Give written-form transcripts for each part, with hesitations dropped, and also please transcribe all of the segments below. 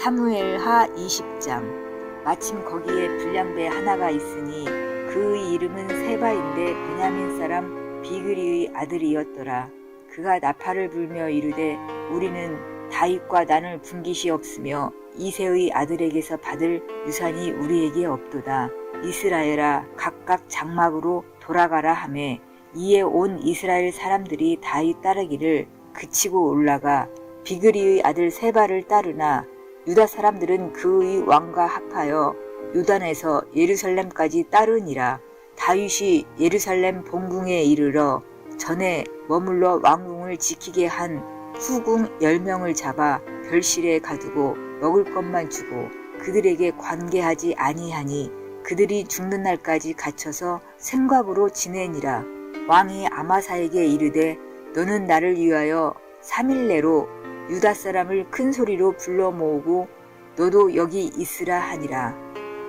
사무엘하 20장. 마침 거기에 불량배 하나가 있으니 그의 이름은 세바인데 베냐민 사람 비그리의 아들이었더라. 그가 나팔을 불며 이르되 우리는 다윗과 나눌 분깃이 없으며 이새의 아들에게서 받을 유산이 우리에게 없도다. 이스라엘아 각각 장막으로 돌아가라 하매 이에 온 이스라엘 사람들이 다윗 따르기를 그치고 올라가 비그리의 아들 세바를 따르나 유다 사람들은 그의 왕과 합하여 요단에서 예루살렘까지 따르니라. 다윗이 예루살렘 본궁에 이르러 전에 머물러 왕궁을 지키게 한 후궁 10명을 잡아 별실에 가두고 먹을 것만 주고 그들에게 관계하지 아니하니 그들이 죽는 날까지 갇혀서 생각으로 지내니라. 왕이 아마사에게 이르되 너는 나를 위하여 3일 내로 유다 사람을 큰 소리로 불러 모으고 너도 여기 있으라 하니라.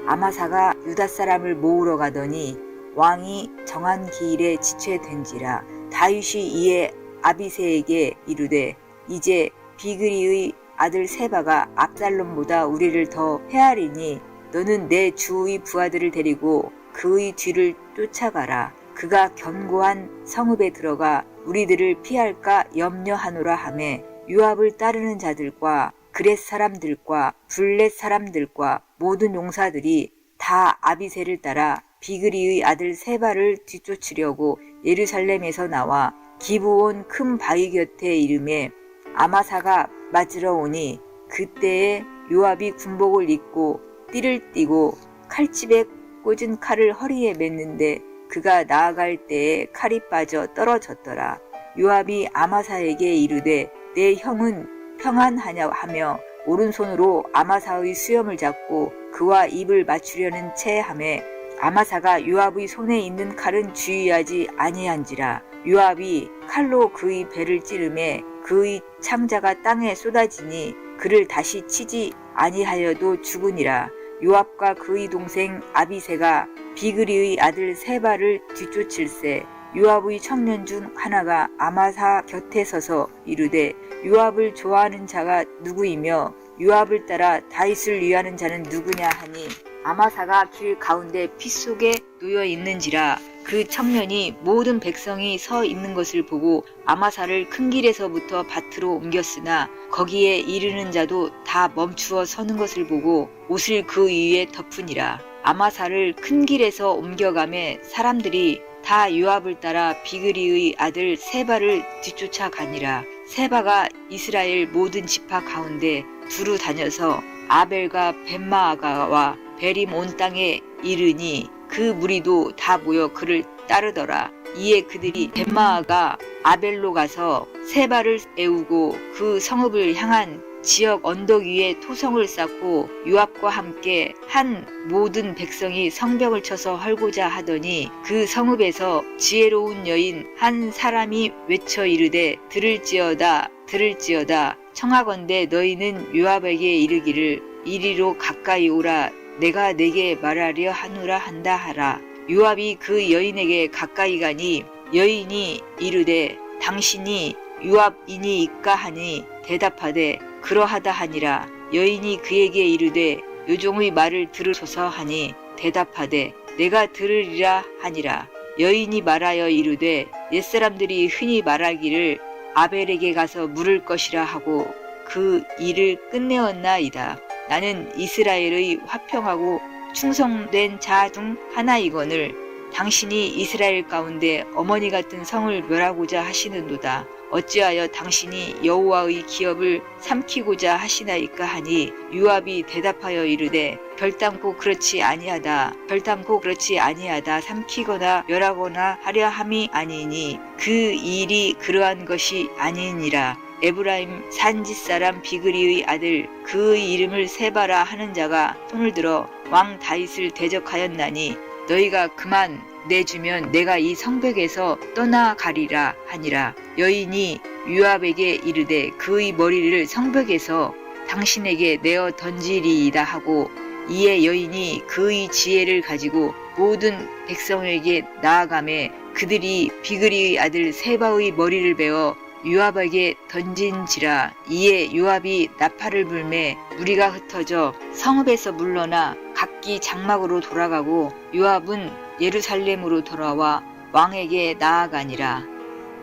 아마사가 유다 사람을 모으러 가더니 왕이 정한 기일에 지체된지라. 다윗이 이에 아비새에게 이르되 이제 비그리의 아들 세바가 압살롬보다 우리를 더 헤아리니 너는 내 주의 부하들을 데리고 그의 뒤를 쫓아가라. 그가 견고한 성읍에 들어가 우리들을 피할까 염려하노라 하매 요압을 따르는 자들과 그렛 사람들과 블렛 사람들과 모든 용사들이 다 아비새를 따라 비그리의 아들 세바를 뒤쫓으려고 예루살렘에서 나와 기브온 큰 바위 곁에 이르매 아마사가 맞으러 오니 그때에 요압이 군복을 입고 띠를 띠고 칼집에 꽂은 칼을 허리에 맸는데 그가 나아갈 때에 칼이 빠져 떨어졌더라. 요압이 아마사에게 이르되 내 형은 평안하냐 하며 오른손으로 아마사의 수염을 잡고 그와 입을 맞추려는 채 하매 아마사가 요압의 손에 있는 칼은 주의하지 아니한지라. 요압이 칼로 그의 배를 찌르매 그의 창자가 땅에 쏟아지니 그를 다시 치지 아니하여도 죽으니라. 요압과 그의 동생 아비새가 비그리의 아들 세바를 뒤쫓을세 요압의 청년 중 하나가 아마사 곁에 서서 이르되 요압을 좋아하는 자가 누구이며 요압을 따라 다윗을 위하는 자는 누구냐 하니 아마사가 길 가운데 피 속에 놓여 있는지라. 그 청년이 모든 백성이 서 있는 것을 보고 아마사를 큰 길에서부터 밭으로 옮겼으나 거기에 이르는 자도 다 멈추어 서는 것을 보고 옷을 그 위에 덮으니라. 아마사를 큰 길에서 옮겨가매 사람들이 다 요압을 따라 비그리의 아들 세바를 뒤쫓아가니라. 세바가 이스라엘 모든 지파 가운데 두루 다녀서 아벨과 벳마아가와 베림 온 땅에 이르니 그 무리도 다 모여 그를 따르더라. 이에 그들이 벳마아가 아벨로 가서 세바를 애우고 그 성읍을 향한 지역 언덕 위에 토성을 쌓고 요압과 함께 한 모든 백성이 성벽을 쳐서 헐고자 하더니 그 성읍에서 지혜로운 여인 한 사람이 외쳐 이르되 들을지어다 들을지어다 청하건대 너희는 요압에게 이르기를 이리로 가까이 오라 내가 내게 말하려 하노라 한다 하라. 요압이 그 여인에게 가까이 가니 여인이 이르되 당신이 요압이니이까 하니 대답하되 그러하다 하니라. 여인이 그에게 이르되 요종의 말을 들으소서 하니 대답하되 내가 들으리라 하니라. 여인이 말하여 이르되 옛사람들이 흔히 말하기를 아벨에게 가서 물을 것이라 하고 그 일을 끝내었나이다. 나는 이스라엘의 화평하고 충성된 자 중 하나이거늘 당신이 이스라엘 가운데 어머니 같은 성을 멸하고자 하시는도다. 어찌하여 당신이 여호와의 기업을 삼키고자 하시나이까 하니 요압이 대답하여 이르되 결단코 그렇지 아니하다 결단코 그렇지 아니하다 삼키거나 멸하거나 하려 함이 아니니 그 일이 그러한 것이 아니니라. 에브라임 산지 사람 비그리의 아들 그의 이름을 세바라 하는 자가 손을 들어 왕 다윗을 대적하였나니 너희가 그만 내주면 내가 이 성벽에서 떠나가리라 하니라. 여인이 요압에게 이르되 그의 머리를 성벽에서 당신에게 내어 던지리이다 하고 이에 여인이 그의 지혜를 가지고 모든 백성에게 나아가매 그들이 비그리의 아들 세바의 머리를 베어 요압에게 던진지라. 이에 요압이 나팔을 불매 무리가 흩어져 성읍에서 물러나 각기 장막으로 돌아가고 요압은 예루살렘으로 돌아와 왕에게 나아가니라.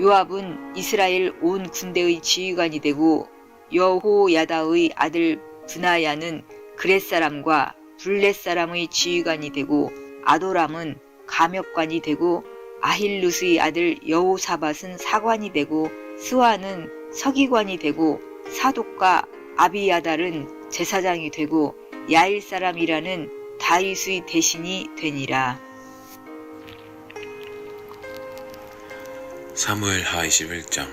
요압은 이스라엘 온 군대의 지휘관이 되고 여호야다의 아들 브나야는 그렛 사람과 블렛 사람의 지휘관이 되고 아도람은 감역관이 되고 아힐룻의 아들 여호사밧은 사관이 되고 스와는 서기관이 되고 사독과 아비야달은 제사장이 되고 야일 사람이라는 다윗의 대신이 되니라. 사무엘하 21장.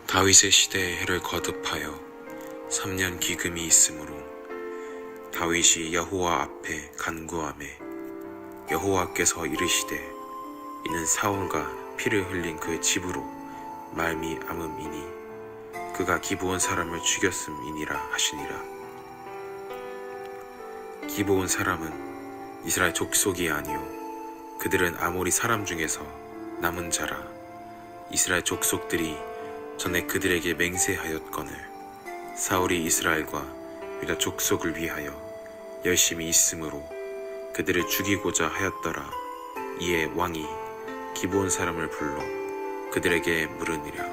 다윗의 시대에 해를 거듭하여 3년 기금이 있으므로 다윗이 여호와 앞에 간구하매 여호와께서 이르시되 이는 사울과 피를 흘린 그 집으로 말미암음이니 그가 기브온 사람을 죽였음이니라 하시니라. 기브온 사람은 이스라엘 족속이 아니요 그들은 아모리 사람 중에서 남은 자라. 이스라엘 족속들이 전에 그들에게 맹세하였거늘 사울이 이스라엘과 유다 족속을 위하여 열심히 있으므로 그들을 죽이고자 하였더라. 이에 왕이 기브온 사람을 불러 그들에게 물으니라.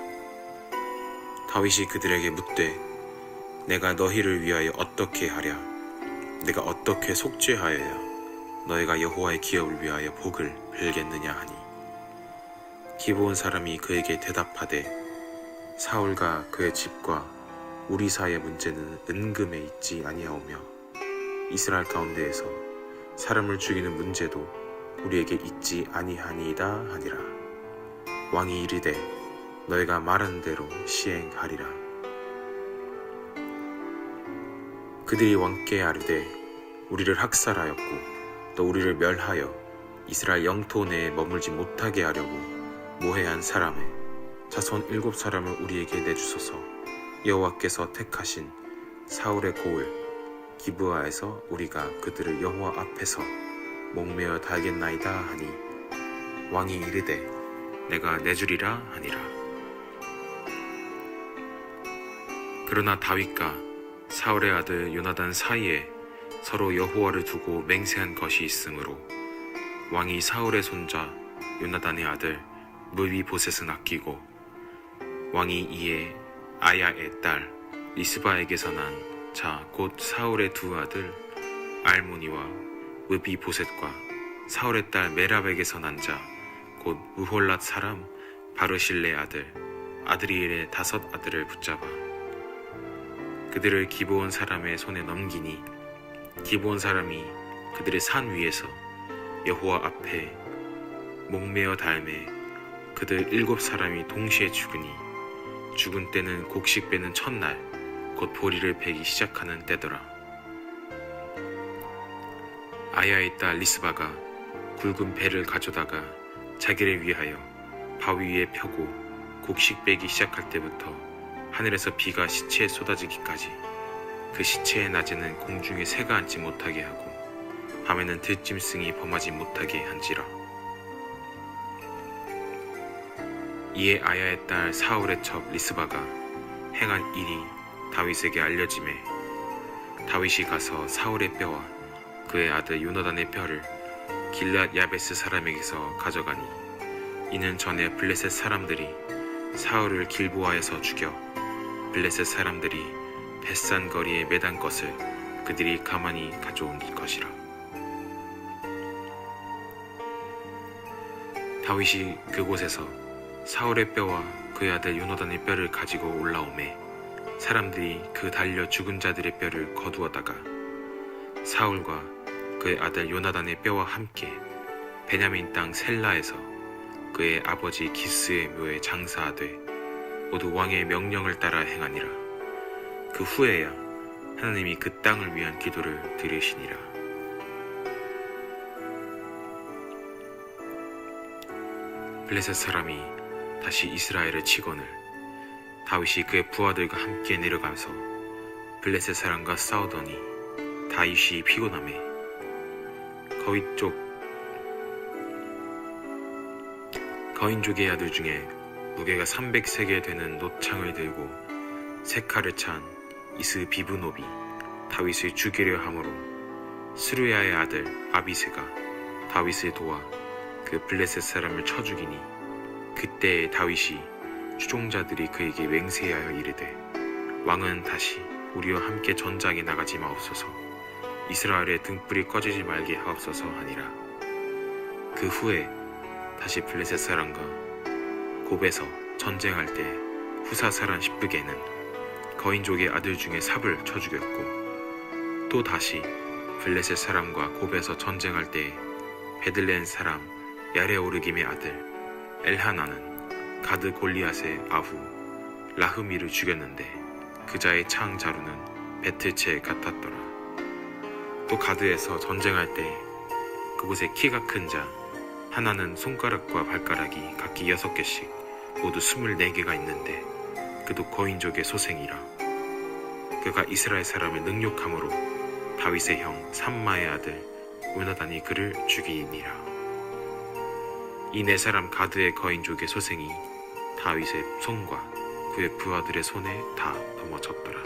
다윗이 그들에게 묻되 내가 너희를 위하여 어떻게 하랴? 내가 어떻게 속죄하여야 너희가 여호와의 기업을 위하여 복을 빌겠느냐 하니 기브온 사람이 그에게 대답하되 사울과 그의 집과 우리 사이의 문제는 은금에 있지 아니하오며 이스라엘 가운데에서 사람을 죽이는 문제도 우리에게 있지 아니하니이다 하니라. 왕이 이르되 너희가 말한 대로 시행하리라. 그들이 왕께 아뢰되 우리를 학살하였고 또 우리를 멸하여 이스라엘 영토 내에 머물지 못하게 하려고 모해한 사람의 자손 7사람을 우리에게 내주소서. 여호와께서 택하신 사울의 고을 기브아에서 우리가 그들을 여호와 앞에서 목매어 달겠나이다 하니 왕이 이르되 내가 내주리라 하니라. 그러나 다윗과 사울의 아들 요나단 사이에 서로 여호와를 두고 맹세한 것이 있으므로 왕이 사울의 손자 요나단의 아들 무비보셋은 아끼고 왕이 이에 아야의 딸 리스바에게서 난 자 곧 사울의 두 아들 알모니와 무비보셋과 사울의 딸 메랍에게서 난 자 곧 우홀랏 사람 바르실레 아들 아드리엘의 5 아들을 붙잡아 그들을 기브온 사람의 손에 넘기니 기브온 사람이 그들의 산 위에서 여호와 앞에 목매어 달매 그들 7사람이 동시에 죽으니 죽은 때는 곡식 베는 첫날 곧 보리를 베기 시작하는 때더라. 아야의 딸 리스바가 굵은 배를 가져다가 자기를 위하여 바위 위에 펴고 곡식 베기 시작할 때부터 하늘에서 비가 시체에 쏟아지기까지 그 시체의 낮에는 공중에 새가 앉지 못하게 하고 밤에는 들짐승이 범하지 못하게 한지라. 이에 아야의 딸 사울의 첩 리스바가 행한 일이 다윗에게 알려지매 다윗이 가서 사울의 뼈와 그의 아들 요나단의 뼈를 길랏 야베스 사람에게서 가져가니 이는 전에 블레셋 사람들이 사울을 길보아에서 죽여 블레셋 사람들이 벳산 거리에 매단 것을 그들이 가만히 가져온 것이라. 다윗이 그곳에서 사울의 뼈와 그의 아들 요나단의 뼈를 가지고 올라오매 사람들이 그 달려 죽은 자들의 뼈를 거두어다가 사울과 그의 아들 요나단의 뼈와 함께 베냐민 땅 셀라에서 그의 아버지 기스의 묘에 장사하되 모두 왕의 명령을 따라 행하니라. 그 후에야 하나님이 그 땅을 위한 기도를 들으시니라. 블레셋 사람이 다시 이스라엘을 치거늘 다윗이 그의 부하들과 함께 내려가서 블레셋 사람과 싸우더니 다윗이 피곤하매 거인족의 아들 중에 무게가 300세겔 되는 놋창을 들고 세 칼을 찬 이스 비브노비 다윗을 죽이려 함으로 스루야의 아들 아비스가 다윗을 도와 그 블레셋 사람을 쳐 죽이니 그때에 다윗이 추종자들이 그에게 맹세하여 이르되 왕은 다시 우리와 함께 전장에 나가지 마옵소서 이스라엘의 등불이 꺼지지 말게 하옵소서 하니라. 그 후에 다시 블레셋 사람과 곱에서 전쟁할 때 후사사란 십부게는 거인족의 아들 중에 삽을 쳐 죽였고 또 다시 블레셋 사람과 곱에서 전쟁할 때 베들레헴 사람 야레오르김의 아들 엘하나는 가드 골리앗의 아후 라흐미를 죽였는데 그자의 창 자루는 배틀채 같았더라. 또 가드에서 전쟁할 때 그곳에 키가 큰 자 하나는 손가락과 발가락이 각기 6개씩 모두 24개가 있는데 그도 거인족의 소생이라. 그가 이스라엘 사람을 능욕함으로 다윗의 형 삼마의 아들 요나단이 그를 죽이니라. 이 4사람 가드의 거인족의 소생이 다윗의 손과 그의 부하들의 손에 다 넘어졌더라.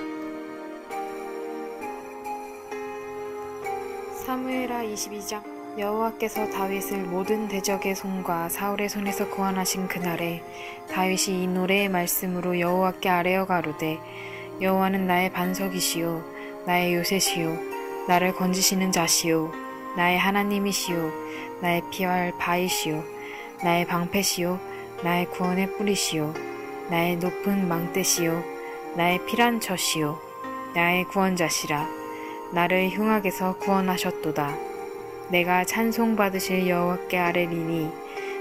사무엘하 22장. 여호와께서 다윗을 모든 대적의 손과 사울의 손에서 구원하신 그날에 다윗이 이 노래의 말씀으로 여호와께 아뢰어 가로되 여호와는 나의 반석이시요 나의 요새시요 나를 건지시는 자시요 나의 하나님이시요 나의 피할 바위시요 나의 방패시요 나의 구원의 뿌리시요 나의 높은 망대시요 나의 피란처시요 나의 구원자시라. 나를 흉악에서 구원하셨도다. 내가 찬송받으실 여호와께 아뢰리니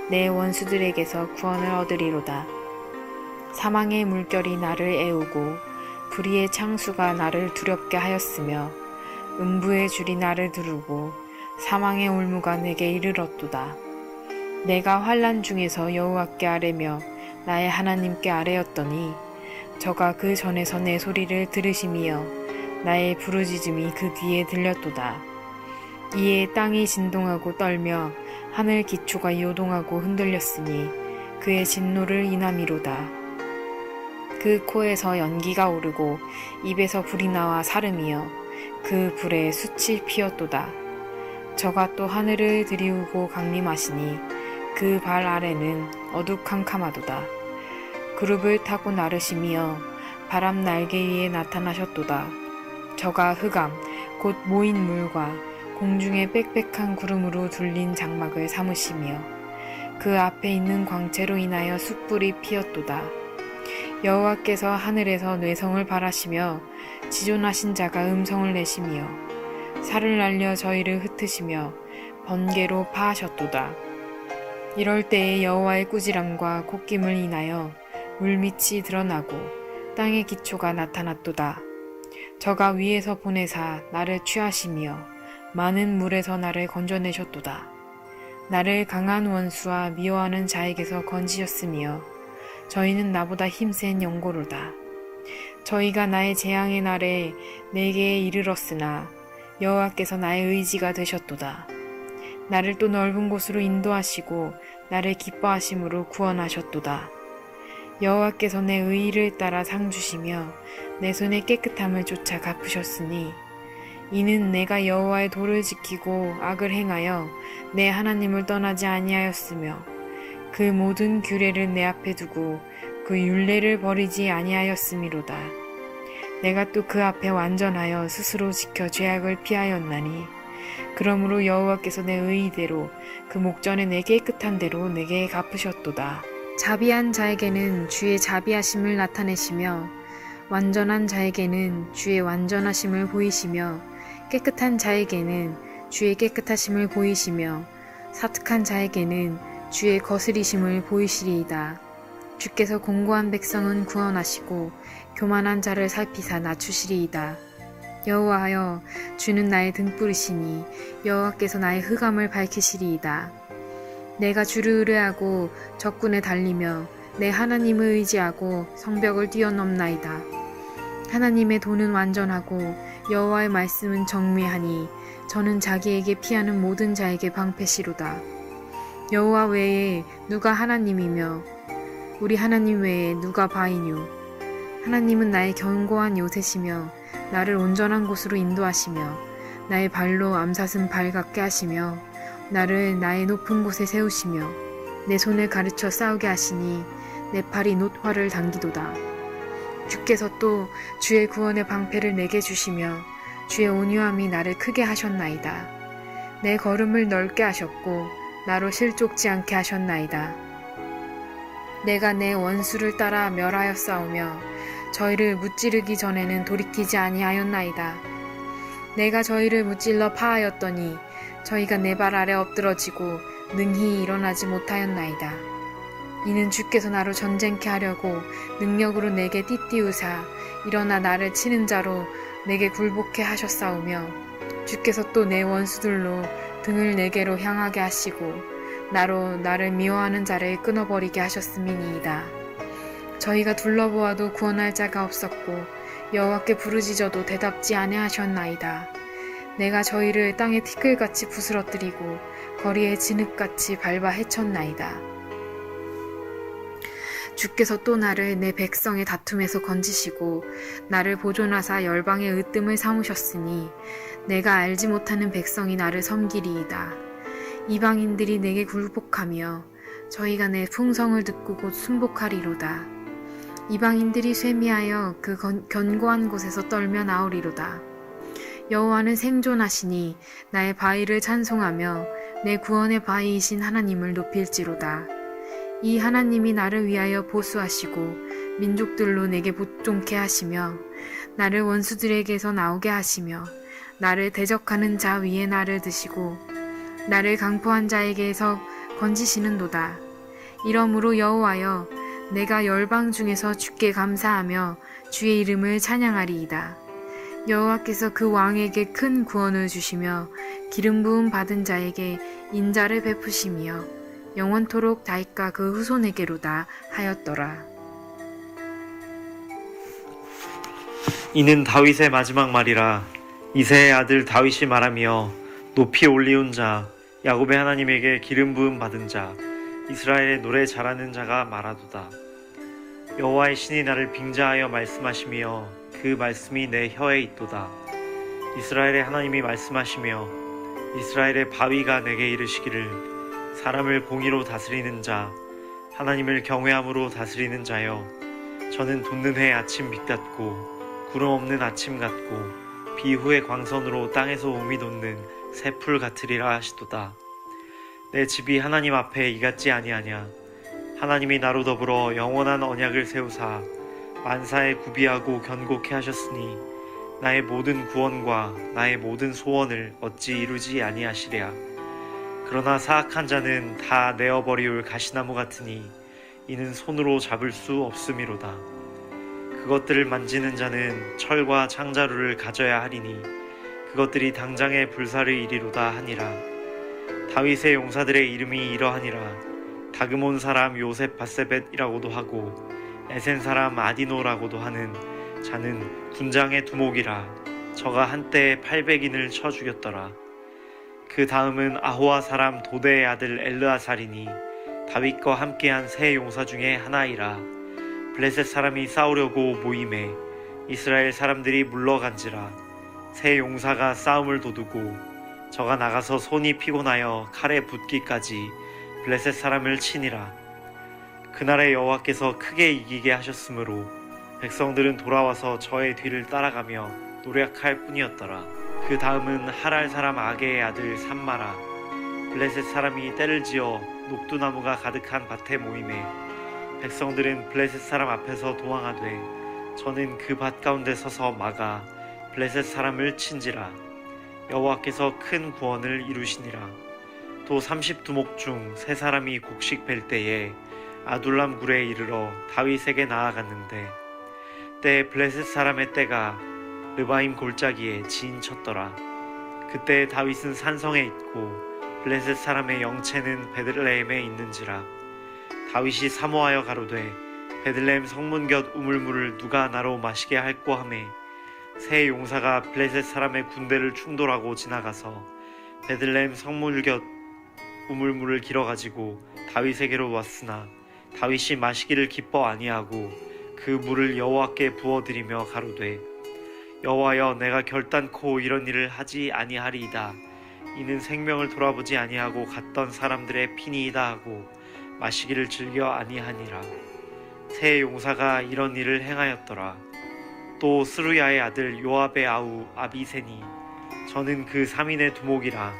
내 원수들에게서 구원을 얻으리로다. 사망의 물결이 나를 애우고 불의의 창수가 나를 두렵게 하였으며 음부의 줄이 나를 두르고 사망의 올무가 내게 이르렀도다. 내가 환난 중에서 여호와께 아뢰며 나의 하나님께 아뢰었더니 저가 그 전에서 내 소리를 들으심이여 나의 부르짖음이 그 귀에 들렸도다. 이에 땅이 진동하고 떨며 하늘 기초가 요동하고 흔들렸으니 그의 진노를 인함이로다. 그 코에서 연기가 오르고 입에서 불이 나와 사름이여 그 불에 숯이 피었도다. 저가 또 하늘을 들이우고 강림하시니 그 발 아래는 어두캄캄하도다. 그룹을 타고 나르시며 바람 날개 위에 나타나셨도다. 저가 흑암 곧 모인 물과 공중에 빽빽한 구름으로 둘린 장막을 삼으시며 그 앞에 있는 광채로 인하여 숯불이 피었도다. 여호와께서 하늘에서 뇌성을 발하시며 지존하신 자가 음성을 내시며 살을 날려 저희를 흩으시며 번개로 파하셨도다. 이럴 때에 여호와의 꾸지람과 콧김을 인하여 물밑이 드러나고 땅의 기초가 나타났도다. 저가 위에서 보내사 나를 취하시며 많은 물에서 나를 건져내셨도다. 나를 강한 원수와 미워하는 자에게서 건지셨으며 저희는 나보다 힘센 영고로다. 저희가 나의 재앙의 날에 내게 이르렀으나 여호와께서 나의 의지가 되셨도다. 나를 또 넓은 곳으로 인도하시고 나를 기뻐하심으로 구원하셨도다. 여호와께서 내 의의를 따라 상 주시며 내 손의 깨끗함을 쫓아 갚으셨으니 이는 내가 여호와의 도를 지키고 악을 행하여 내 하나님을 떠나지 아니하였으며 그 모든 규례를 내 앞에 두고 그 율례를 버리지 아니하였음이로다. 내가 또 그 앞에 완전하여 스스로 지켜 죄악을 피하였나니 그러므로 여호와께서 내 의의대로 그 목전에 내 깨끗한 대로 내게 갚으셨도다. 자비한 자에게는 주의 자비하심을 나타내시며 완전한 자에게는 주의 완전하심을 보이시며 깨끗한 자에게는 주의 깨끗하심을 보이시며 사특한 자에게는 주의 거스리심을 보이시리이다. 주께서 공고한 백성은 구원하시고 교만한 자를 살피사 낮추시리이다. 여호와여, 주는 나의 등불이시니 여호와께서 나의 흑암을 밝히시리이다. 내가 주를 의뢰하고 적군에 달리며 내 하나님을 의지하고 성벽을 뛰어넘나이다. 하나님의 도는 완전하고 여호와의 말씀은 정밀하니 저는 자기에게 피하는 모든 자에게 방패시로다. 여호와 외에 누가 하나님이며 우리 하나님 외에 누가 바이뇨. 하나님은 나의 견고한 요새시며 나를 온전한 곳으로 인도하시며 나의 발로 암사슴 발 같게 하시며 나를 나의 높은 곳에 세우시며 내 손을 가르쳐 싸우게 하시니 내 팔이 놋활을 당기도다. 주께서 또 주의 구원의 방패를 내게 주시며 주의 온유함이 나를 크게 하셨나이다. 내 걸음을 넓게 하셨고 나로 실족지 않게 하셨나이다. 내가 내 원수를 따라 멸하여 싸우며 저희를 무찌르기 전에는 돌이키지 아니하였나이다. 내가 저희를 무찔러 파하였더니 저희가 내 발 아래 엎드러지고 능히 일어나지 못하였나이다. 이는 주께서 나로 전쟁케 하려고 능력으로 내게 띠띠우사 일어나 나를 치는 자로 내게 굴복케 하셨사오며 주께서 또 내 원수들로 등을 내게로 향하게 하시고 나로 나를 미워하는 자를 끊어버리게 하셨음이니이다. 저희가 둘러보아도 구원할 자가 없었고 여호와께 부르짖어도 대답지 아니하셨나이다. 내가 저희를 땅에 티끌같이 부스러뜨리고 거리에 진흙같이 밟아 헤쳤나이다. 주께서 또 나를 내 백성의 다툼에서 건지시고 나를 보존하사 열방의 으뜸을 삼으셨으니 내가 알지 못하는 백성이 나를 섬기리이다. 이방인들이 내게 굴복하며 저희가 내 풍성을 듣고 곧 순복하리로다. 이방인들이 쇠미하여 그 견고한 곳에서 떨며 나오리로다. 여호와는 생존하시니 나의 바위를 찬송하며 내 구원의 바위이신 하나님을 높일지로다. 이 하나님이 나를 위하여 보수하시고 민족들로 내게 복종케 하시며 나를 원수들에게서 나오게 하시며 나를 대적하는 자 위에 나를 드시고 나를 강포한 자에게서 건지시는도다. 이러므로 여호와여 내가 열방 중에서 주께 감사하며 주의 이름을 찬양하리이다. 여호와께서 그 왕에게 큰 구원을 주시며 기름 부음 받은 자에게 인자를 베푸시며 영원토록 다윗과 그 후손에게로다 하였더라. 이는 다윗의 마지막 말이라. 이새의 아들 다윗이 말하며 높이 올리운 자 야곱의 하나님에게 기름 부음 받은 자 이스라엘의 노래 잘하는 자가 말하도다. 여호와의 신이 나를 빙자하여 말씀하시며 그 말씀이 내 혀에 있도다. 이스라엘의 하나님이 말씀하시며 이스라엘의 바위가 내게 이르시기를 사람을 공의로 다스리는 자 하나님을 경외함으로 다스리는 자여 저는 돋는 해 아침 빛 같고 구름 없는 아침 같고 비후의 광선으로 땅에서 옴이 돋는 새 풀 같으리라 하시도다. 내 집이 하나님 앞에 이같지 아니하냐. 하나님이 나로 더불어 영원한 언약을 세우사 만사에 구비하고 견고케 하셨으니 나의 모든 구원과 나의 모든 소원을 어찌 이루지 아니하시랴. 그러나 사악한 자는 다 내어버리울 가시나무 같으니 이는 손으로 잡을 수 없음이로다. 그것들을 만지는 자는 철과 창자루를 가져야 하리니 그것들이 당장에 불사를 이리로다 하니라. 다윗의 용사들의 이름이 이러하니라. 다그몬 사람 요셉 바세벳이라고도 하고 에센 사람 아디노라고도 하는 자는 군장의 두목이라. 저가 한때에 800인을 쳐 죽였더라. 그 다음은 아호와 사람 도대의 아들 엘르아살이니 다윗과 함께한 세 용사 중에 하나이라. 블레셋 사람이 싸우려고 모임에 이스라엘 사람들이 물러간지라. 세 용사가 싸움을 도두고 저가 나가서 손이 피곤하여 칼에 붙기까지 블레셋 사람을 치니라. 그날에 여호와께서 크게 이기게 하셨으므로 백성들은 돌아와서 저의 뒤를 따라가며 노력할 뿐이었더라. 그 다음은 하랄 사람 아게의 아들 삼마라. 블레셋 사람이 떼를 지어 녹두나무가 가득한 밭에 모임에 백성들은 블레셋 사람 앞에서 도망하되 저는 그 밭 가운데 서서 막아 블레셋 사람을 친지라. 여호와께서 큰 구원을 이루시니라. 또 30두목 중 세 사람이 곡식 벨 때에 아둘람 굴에 이르러 다윗에게 나아갔는데 때에 블레셋 사람의 떼가 르바임 골짜기에 지인쳤더라. 그때 다윗은 산성에 있고 블레셋 사람의 영체는 베들레헴에 있는지라. 다윗이 사모하여 가로되 베들레헴 성문 곁 우물물을 누가 나로 마시게 할꼬 하매 세 용사가 블레셋 사람의 군대를 충돌하고 지나가서 베들레헴 성문 곁 우물물을 길어가지고 다윗에게로 왔으나 다윗이 마시기를 기뻐 아니하고 그 물을 여호와께 부어드리며 가로되 여호와여 내가 결단코 이런 일을 하지 아니하리이다. 이는 생명을 돌아보지 아니하고 갔던 사람들의 피니이다 하고 마시기를 즐겨 아니하니라. 새 용사가 이런 일을 행하였더라. 또 스루야의 아들 요압의 아우 아비세니 저는 그 3인의 두목이라.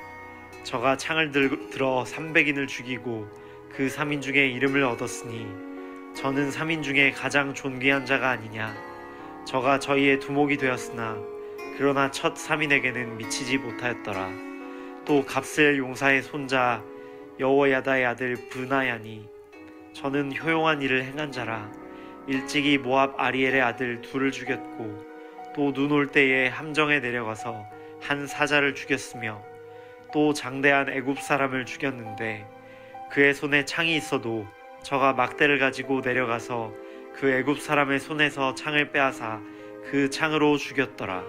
저가 창을 들어 300인을 죽이고 그 3인 중에 이름을 얻었으니 저는 3인 중에 가장 존귀한 자가 아니냐. 저가 저희의 두목이 되었으나 그러나 첫 3인에게는 미치지 못하였더라. 또 갑셀 용사의 손자 여호야다의 아들 브나야니 저는 효용한 일을 행한 자라. 일찍이 모압 아리엘의 아들 둘을 죽였고 또 눈 올 때에 함정에 내려가서 한 사자를 죽였으며 또 장대한 애굽 사람을 죽였는데 그의 손에 창이 있어도 저가 막대를 가지고 내려가서 그 애굽 사람의 손에서 창을 빼앗아 그 창으로 죽였더라.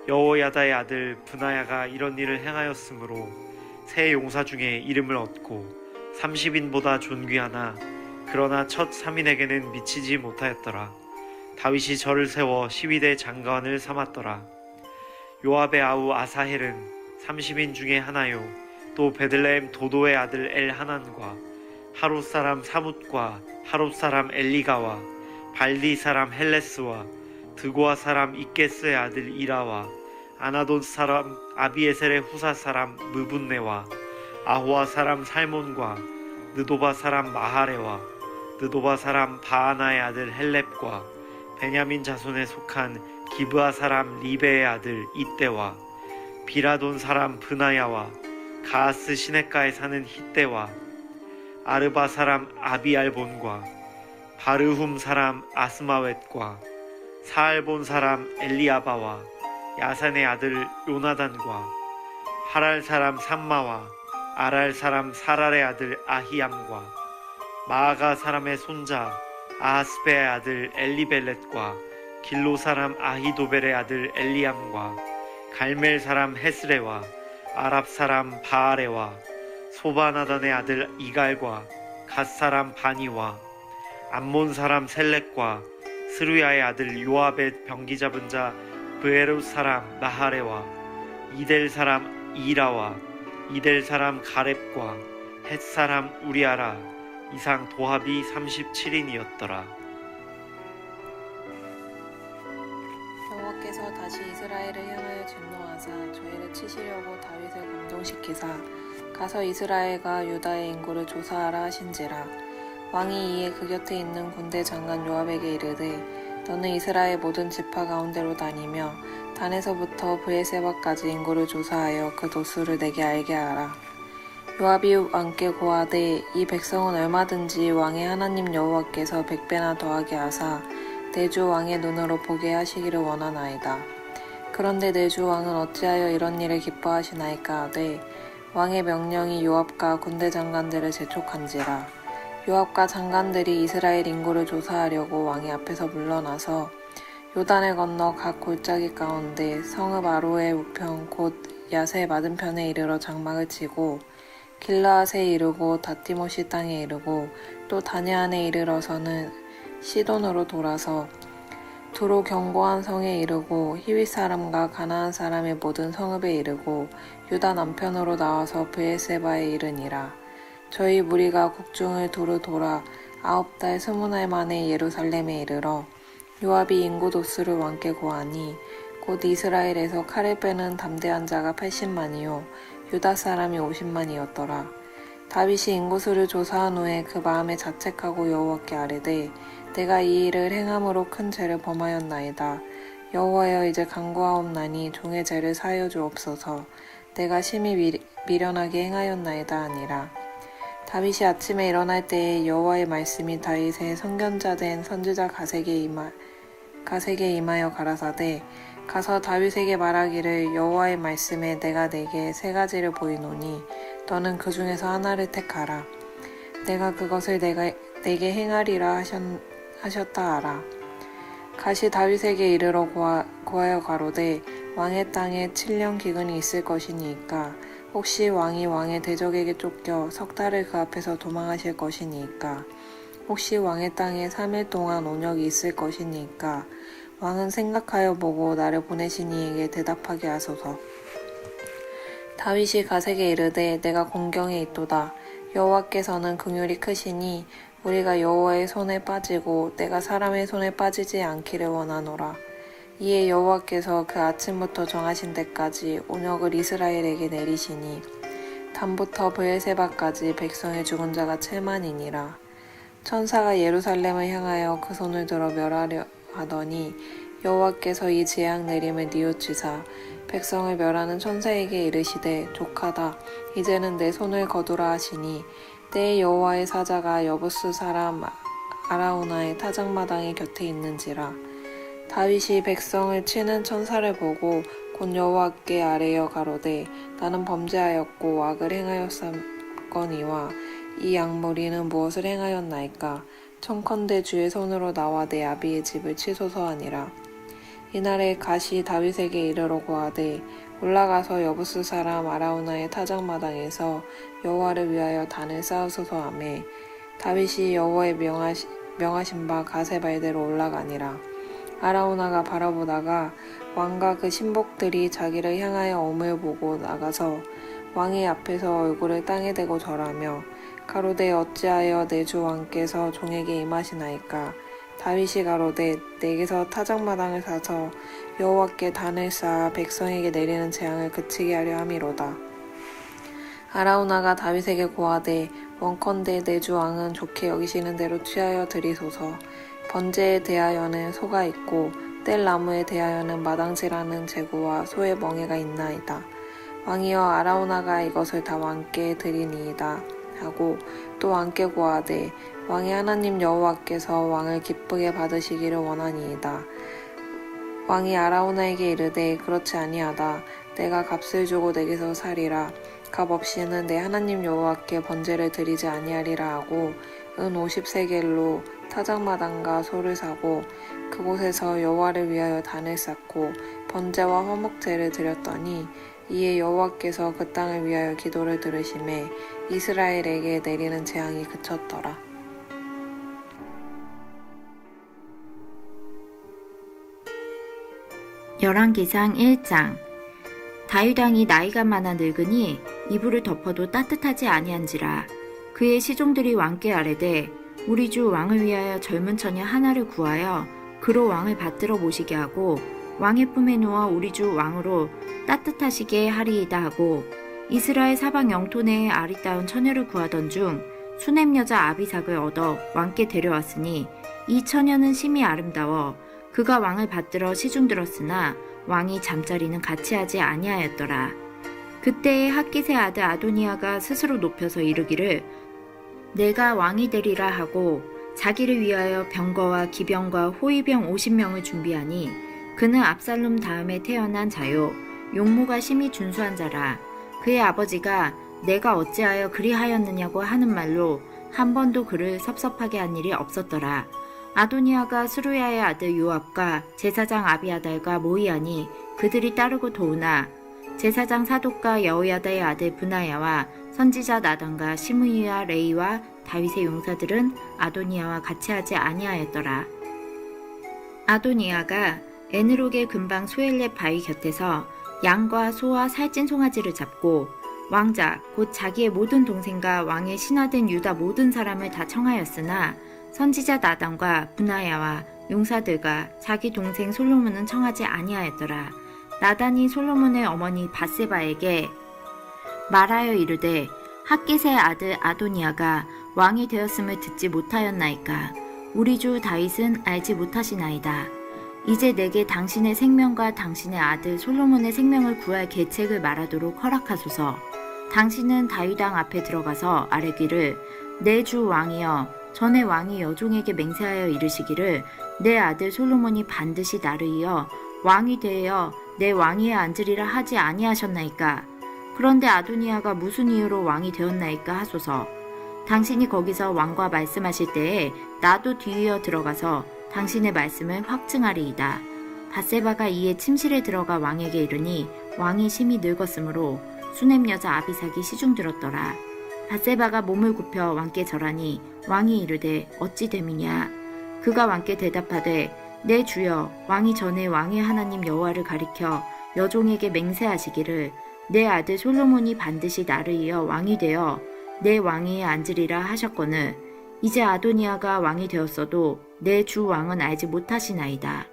여호야다의 아들 브나야가 이런 일을 행하였으므로 세 용사 중에 이름을 얻고 30인보다 존귀하나 그러나 첫 3인에게는 미치지 못하였더라. 다윗이 저를 세워 12대 장관을 삼았더라. 요압의 아우 아사헬은 30인 중에 하나요. 또 베들레헴 도도의 아들 엘하난과 하롯 사람 사뭇과 하롯 사람 엘리가와 발디 사람 헬레스와 드고아 사람 이게스의 아들 이라와 아나돈 사람 아비에셀의 후사 사람 무분네와 아호아 사람 살몬과 느도바 사람 마하레와 느도바 사람 바하나의 아들 헬렙과 베냐민 자손에 속한 기브아 사람 리베의 아들 이때와 비라돈 사람 브나야와 가하스 시냇가에 사는 히때와 아르바 사람 아비알본과 바르훔 사람 아스마웻과 사알본 사람 엘리아바와 야산의 아들 요나단과 하랄 사람 삼마와 아랄 사람 사랄의 아들 아히암과 마아가 사람의 손자 아하스베의 아들 엘리벨렛과 길로 사람 아히도벨의 아들 엘리암과 갈멜 사람 헤스레와 아랍 사람 바아레와 소바나단의 아들 이갈과 갓 사람 바니와 암몬 사람 셀렉과 스루야의 아들 요압의 병기 잡은 자 브에롯 사람 나하레와 이델 사람 이라와 이델 사람 가렙과 헷 사람 우리아라 이상 도합이 37인이었더라. 여호와께서 다시 이스라엘을 향하여 진노하사 저희를 치시려고 다윗을 감동시키사 가서 이스라엘과 유다의 인구를 조사하라 하신지라. 왕이 이에 그 곁에 있는 군대 장관 요압에게 이르되 너는 이스라엘 모든 지파 가운데로 다니며 단에서부터 브에세바까지 인구를 조사하여 그 도수를 내게 알게 하라. 요압이 왕께 고하되 이 백성은 얼마든지 왕의 하나님 여호와께서 100배나 더하게 하사 내 주 왕의 눈으로 보게 하시기를 원하나이다. 그런데 내 주 왕은 어찌하여 이런 일을 기뻐하시나이까 하되 왕의 명령이 요압과 군대 장관들을 재촉한지라. 요압과 장관들이 이스라엘 인구를 조사하려고 왕의 앞에서 물러나서 요단을 건너 각 골짜기 가운데 성읍 아로의 우편 곧 야세 맞은편에 이르러 장막을 치고 길라앗에 이르고 다티모시 땅에 이르고 또 다냐안에 이르러서는 시돈으로 돌아서 두로 견고한 성에 이르고 히윗 사람과 가나안 사람의 모든 성읍에 이르고 유다 남편으로 나와서 브에세바에 이르니라. 저희 무리가 국중을 두루 돌아 9달 20날 만에 예루살렘에 이르러 요압이 인구 도수를 왕께 고하니 곧 이스라엘에서 칼을 빼는 담대한 자가 80만이요 유다 사람이 50만이었더라. 다윗이 인구수를 조사한 후에 그 마음에 자책하고 여호와께 아뢰되 내가 이 일을 행함으로 큰 죄를 범하였나이다. 여호와여 이제 간구하옵나니 종의 죄를 사하여 주옵소서. 내가 심히 미련하게 행하였나이다 하니라. 다윗이 아침에 일어날 때에 여호와의 말씀이 다윗의 선견자 된 선지자 가세게 임하여 가라사대 가서 다윗에게 말하기를 여호와의 말씀에 내가 네게 3가지를 보이노니 너는 그 중에서 하나를 택하라. 내가 그것을 내게 행하리라 하셨다 하라. 가시 다윗에게 이르러 고하여 가로되 왕의 땅에 7년 기근이 있을 것이니까 혹시 왕이 왕의 대적에게 쫓겨 석 달을 그 앞에서 도망하실 것이니까 혹시 왕의 땅에 3일 동안 온역이 있을 것이니까 왕은 생각하여 보고 나를 보내신 이에게 대답하게 하소서. 다윗이 갓에게 이르되 내가 공경에 있도다. 여호와께서는 긍휼이 크시니 우리가 여호와의 손에 빠지고 내가 사람의 손에 빠지지 않기를 원하노라. 이에 여호와께서 그 아침부터 정하신 데까지 온역을 이스라엘에게 내리시니 단부터 브엘세바까지 백성의 죽은 자가 7만이니라. 천사가 예루살렘을 향하여 그 손을 들어 멸하려 하더니 여호와께서 이 재앙 내림을 뉘우치사 백성을 멸하는 천사에게 이르시되 족하다. 이제는 내 손을 거두라 하시니 때에 여호와의 사자가 여부스 사람 아라우나의 타작마당의 곁에 있는지라. 다윗이 백성을 치는 천사를 보고 곧 여호와께 아뢰어 가로되 나는 범죄하였고 악을 행하였사거니와 이 약무리는 무엇을 행하였나이까. 청컨대 주의 손으로 나와 내 아비의 집을 치소서 하니라. 이날에 갓이 다윗에게 이르러 고하되 올라가서 여부스 사람 아라우나의 타작마당에서 여호와를 위하여 단을 쌓으소서 하매 다윗이 여호와의 명하신 바 갓의 말대로 올라가니라. 아라우나가 바라보다가 왕과 그 신복들이 자기를 향하여 엄을 보고 나가서 왕의 앞에서 얼굴을 땅에 대고 절하며 가로되 어찌하여 내 주 왕께서 종에게 임하시나이까. 다윗이 가로되 내게서 타작마당을 사서 여호와께 단을 쌓아 백성에게 내리는 재앙을 그치게 하려 함이로다. 아라우나가 다윗에게 고하되 원컨대 내 주 왕은 좋게 여기시는 대로 취하여 드리소서. 번제에 대하여는 소가 있고 뗄 나무에 대하여는 마당지라는 제구와 소의 멍에가 있나이다. 왕이여 아라우나가 이것을 다 왕께 드리니이다 하고 또 왕께 고하되 왕의 하나님 여호와께서 왕을 기쁘게 받으시기를 원하니이다. 왕이 아라우나에게 이르되 그렇지 아니하다. 내가 값을 주고 내게서 살이라. 값 없이는 내 하나님 여호와께 번제를 드리지 아니하리라 하고 은 50세겔로 타작마당과 소를 사고 그곳에서 여호와를 위하여 단을 쌓고 번제와 화목제를 드렸더니 이에 여호와께서 그 땅을 위하여 기도를 들으시매 이스라엘에게 내리는 재앙이 그쳤더라. 열왕기상 1장. 다윗 왕이 나이가 많아 늙으니 이불을 덮어도 따뜻하지 아니한지라. 그의 시종들이 왕께 아뢰되 우리 주 왕을 위하여 젊은 처녀 하나를 구하여 그로 왕을 받들어 모시게 하고 왕의 품에 누워 우리 주 왕으로 따뜻하시게 하리이다 하고 이스라엘 사방 영토 내에 아리따운 처녀를 구하던 중 수넴 여자 아비삭을 얻어 왕께 데려왔으니 이 처녀는 심히 아름다워 그가 왕을 받들어 시중들었으나 왕이 잠자리는 같이 하지 아니하였더라. 그때에 핫깃의 아들 아도니아가 스스로 높여서 이르기를 내가 왕이 되리라 하고 자기를 위하여 병거와 기병과 호위병 50명을 준비하니 그는 압살롬 다음에 태어난 자요 용모가 심히 준수한 자라. 그의 아버지가 내가 어찌하여 그리하였느냐고 하는 말로 한 번도 그를 섭섭하게 한 일이 없었더라. 아도니아가 스루야의 아들 요압과 제사장 아비아달과 모이하니 그들이 따르고 도우나 제사장 사독과 여호야다의 아들 브나야와 선지자 나단과 시므이와 레이와 다윗의 용사들은 아도니아와 같이 하지 아니하였더라. 아도니아가 에느록의 근방 소엘렛 바위 곁에서 양과 소와 살찐 송아지를 잡고 왕자 곧 자기의 모든 동생과 왕의 신하된 유다 모든 사람을 다 청하였으나 선지자 나단과 브나야와 용사들과 자기 동생 솔로몬은 청하지 아니하였더라. 나단이 솔로몬의 어머니 바세바에게 말하여 이르되 핫깃의 아들 아도니아가 왕이 되었음을 듣지 못하였나이까. 우리 주 다윗은 알지 못하시나이다. 이제 내게 당신의 생명과 당신의 아들 솔로몬의 생명을 구할 계책을 말하도록 허락하소서. 당신은 다윗 왕 앞에 들어가서 아뢰기를 내 주 왕이여 전에 왕이 여종에게 맹세하여 이르시기를 내 아들 솔로몬이 반드시 나를 이어 왕이 되어 내 왕위에 앉으리라 하지 아니하셨나이까. 그런데 아도니아가 무슨 이유로 왕이 되었나이까 하소서. 당신이 거기서 왕과 말씀하실 때에 나도 뒤이어 들어가서 당신의 말씀을 확증하리이다. 바세바가 이에 침실에 들어가 왕에게 이르니 왕이 심히 늙었으므로 수넴 여자 아비삭이 시중들었더라. 밧세바가 몸을 굽혀 왕께 절하니 왕이 이르되 어찌 됨이냐. 그가 왕께 대답하되 내 주여 왕이 전에 왕의 하나님 여호와를 가리켜 여종에게 맹세하시기를 내 아들 솔로몬이 반드시 나를 이어 왕이 되어 내 왕위에 앉으리라 하셨거늘 이제 아도니아가 왕이 되었어도 내 주 왕은 알지 못하시나이다.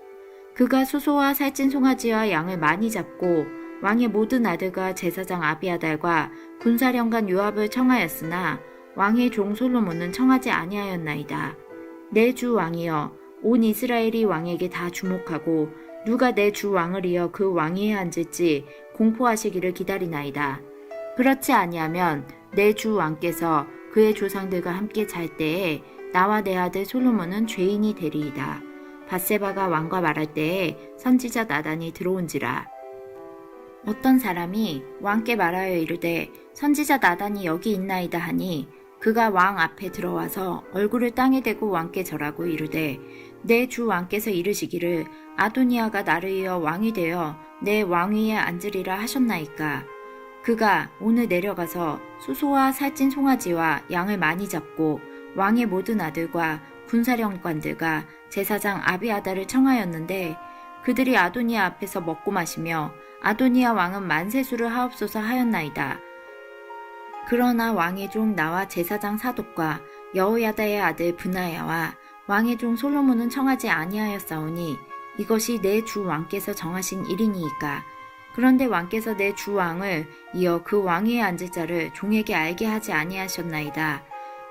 그가 수소와 살찐 송아지와 양을 많이 잡고 왕의 모든 아들과 제사장 아비아달과 군사령관 요압을 청하였으나 왕의 종 솔로몬은 청하지 아니하였나이다. 내 주 왕이여 온 이스라엘이 왕에게 다 주목하고 누가 내 주 왕을 이어 그 왕위에 앉을지 공포하시기를 기다리나이다. 그렇지 아니하면 내 주 왕께서 그의 조상들과 함께 잘 때에 나와 내 아들 솔로몬은 죄인이 되리이다. 밧세바가 왕과 말할 때에 선지자 나단이 들어온지라. 어떤 사람이 왕께 말하여 이르되 선지자 나단이 여기 있나이다 하니 그가 왕 앞에 들어와서 얼굴을 땅에 대고 왕께 절하고 이르되 내 주 왕께서 이르시기를 아도니아가 나를 이어 왕이 되어 내 왕위에 앉으리라 하셨나이까. 그가 오늘 내려가서 수소와 살찐 송아지와 양을 많이 잡고 왕의 모든 아들과 군사령관들과 제사장 아비아달을 청하였는데 그들이 아도니아 앞에서 먹고 마시며 아도니아 왕은 만세수를 하옵소서 하였나이다. 그러나 왕의 종 나와 제사장 사독과 여호야다의 아들 브나야와 왕의 종 솔로몬은 청하지 아니하였사오니 이것이 내 주 왕께서 정하신 일이니이까. 그런데 왕께서 내 주 왕을 이어 그 왕위에 앉을 자를 종에게 알게 하지 아니하셨나이다.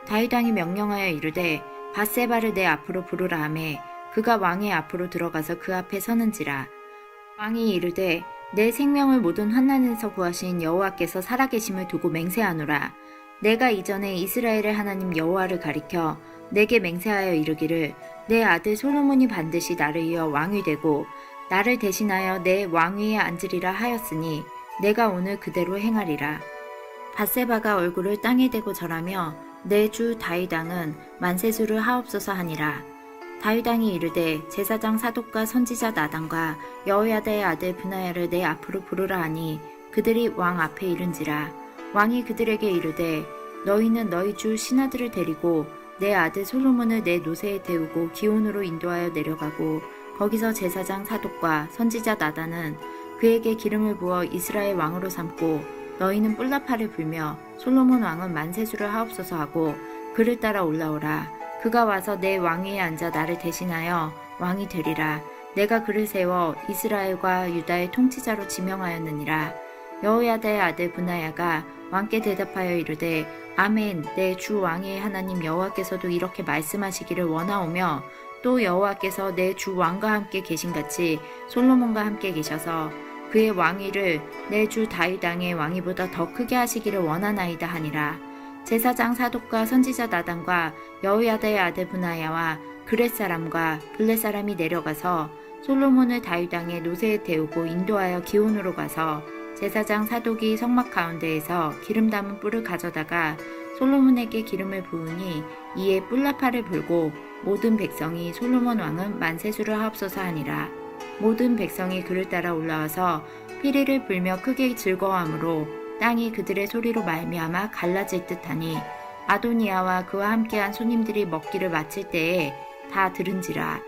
다윗 왕이 명령하여 이르되 밧세바를 내 앞으로 부르라 하매 그가 왕의 앞으로 들어가서 그 앞에 서는지라. 왕이 이르되 내 생명을 모든 환난에서 구하신 여호와께서 살아계심을 두고 맹세하노라. 내가 이전에 이스라엘의 하나님 여호와를 가리켜 내게 맹세하여 이르기를 내 아들 솔로몬이 반드시 나를 이어 왕이 되고 나를 대신하여 내 왕위에 앉으리라 하였으니 내가 오늘 그대로 행하리라. 밧세바가 얼굴을 땅에 대고 절하며 내 주 다윗 왕은 만세수를 하옵소서 하니라. 다윗 왕이 이르되 제사장 사독과 선지자 나단과 여호야다의 아들 브나야를 내 앞으로 부르라 하니 그들이 왕 앞에 이른지라. 왕이 그들에게 이르되 너희는 너희 주 신하들을 데리고 내 아들 솔로몬을 내 노새에 태우고 기온으로 인도하여 내려가고 거기서 제사장 사독과 선지자 나단은 그에게 기름을 부어 이스라엘 왕으로 삼고 너희는 뿔나팔을 불며 솔로몬 왕은 만세수를 하옵소서 하고 그를 따라 올라오라. 그가 와서 내 왕위에 앉아 나를 대신하여 왕이 되리라. 내가 그를 세워 이스라엘과 유다의 통치자로 지명하였느니라. 여호야다의 아들 브나야가 왕께 대답하여 이르되 아멘. 내 주 왕의 하나님 여호와께서도 이렇게 말씀하시기를 원하오며 또 여호와께서 내 주 왕과 함께 계신같이 솔로몬과 함께 계셔서 그의 왕위를 내 주 다윗 왕의 왕위보다 더 크게 하시기를 원하나이다 하니라. 제사장 사독과 선지자 나단과 여호야다의 아들 브나야와 그렛 사람과 블렛 사람이 내려가서 솔로몬을 다윗 왕의 노새에 태우고 인도하여 기온으로 가서 제사장 사독이 성막 가운데에서 기름 담은 뿔을 가져다가 솔로몬에게 기름을 부으니 이에 뿔나팔을 불고 모든 백성이 솔로몬 왕은 만세수를 하옵소서 하니라. 모든 백성이 그를 따라 올라와서 피리를 불며 크게 즐거워하므로 땅이 그들의 소리로 말미암아 갈라질 듯하니 아도니아와 그와 함께한 손님들이 먹기를 마칠 때에 다 들은지라.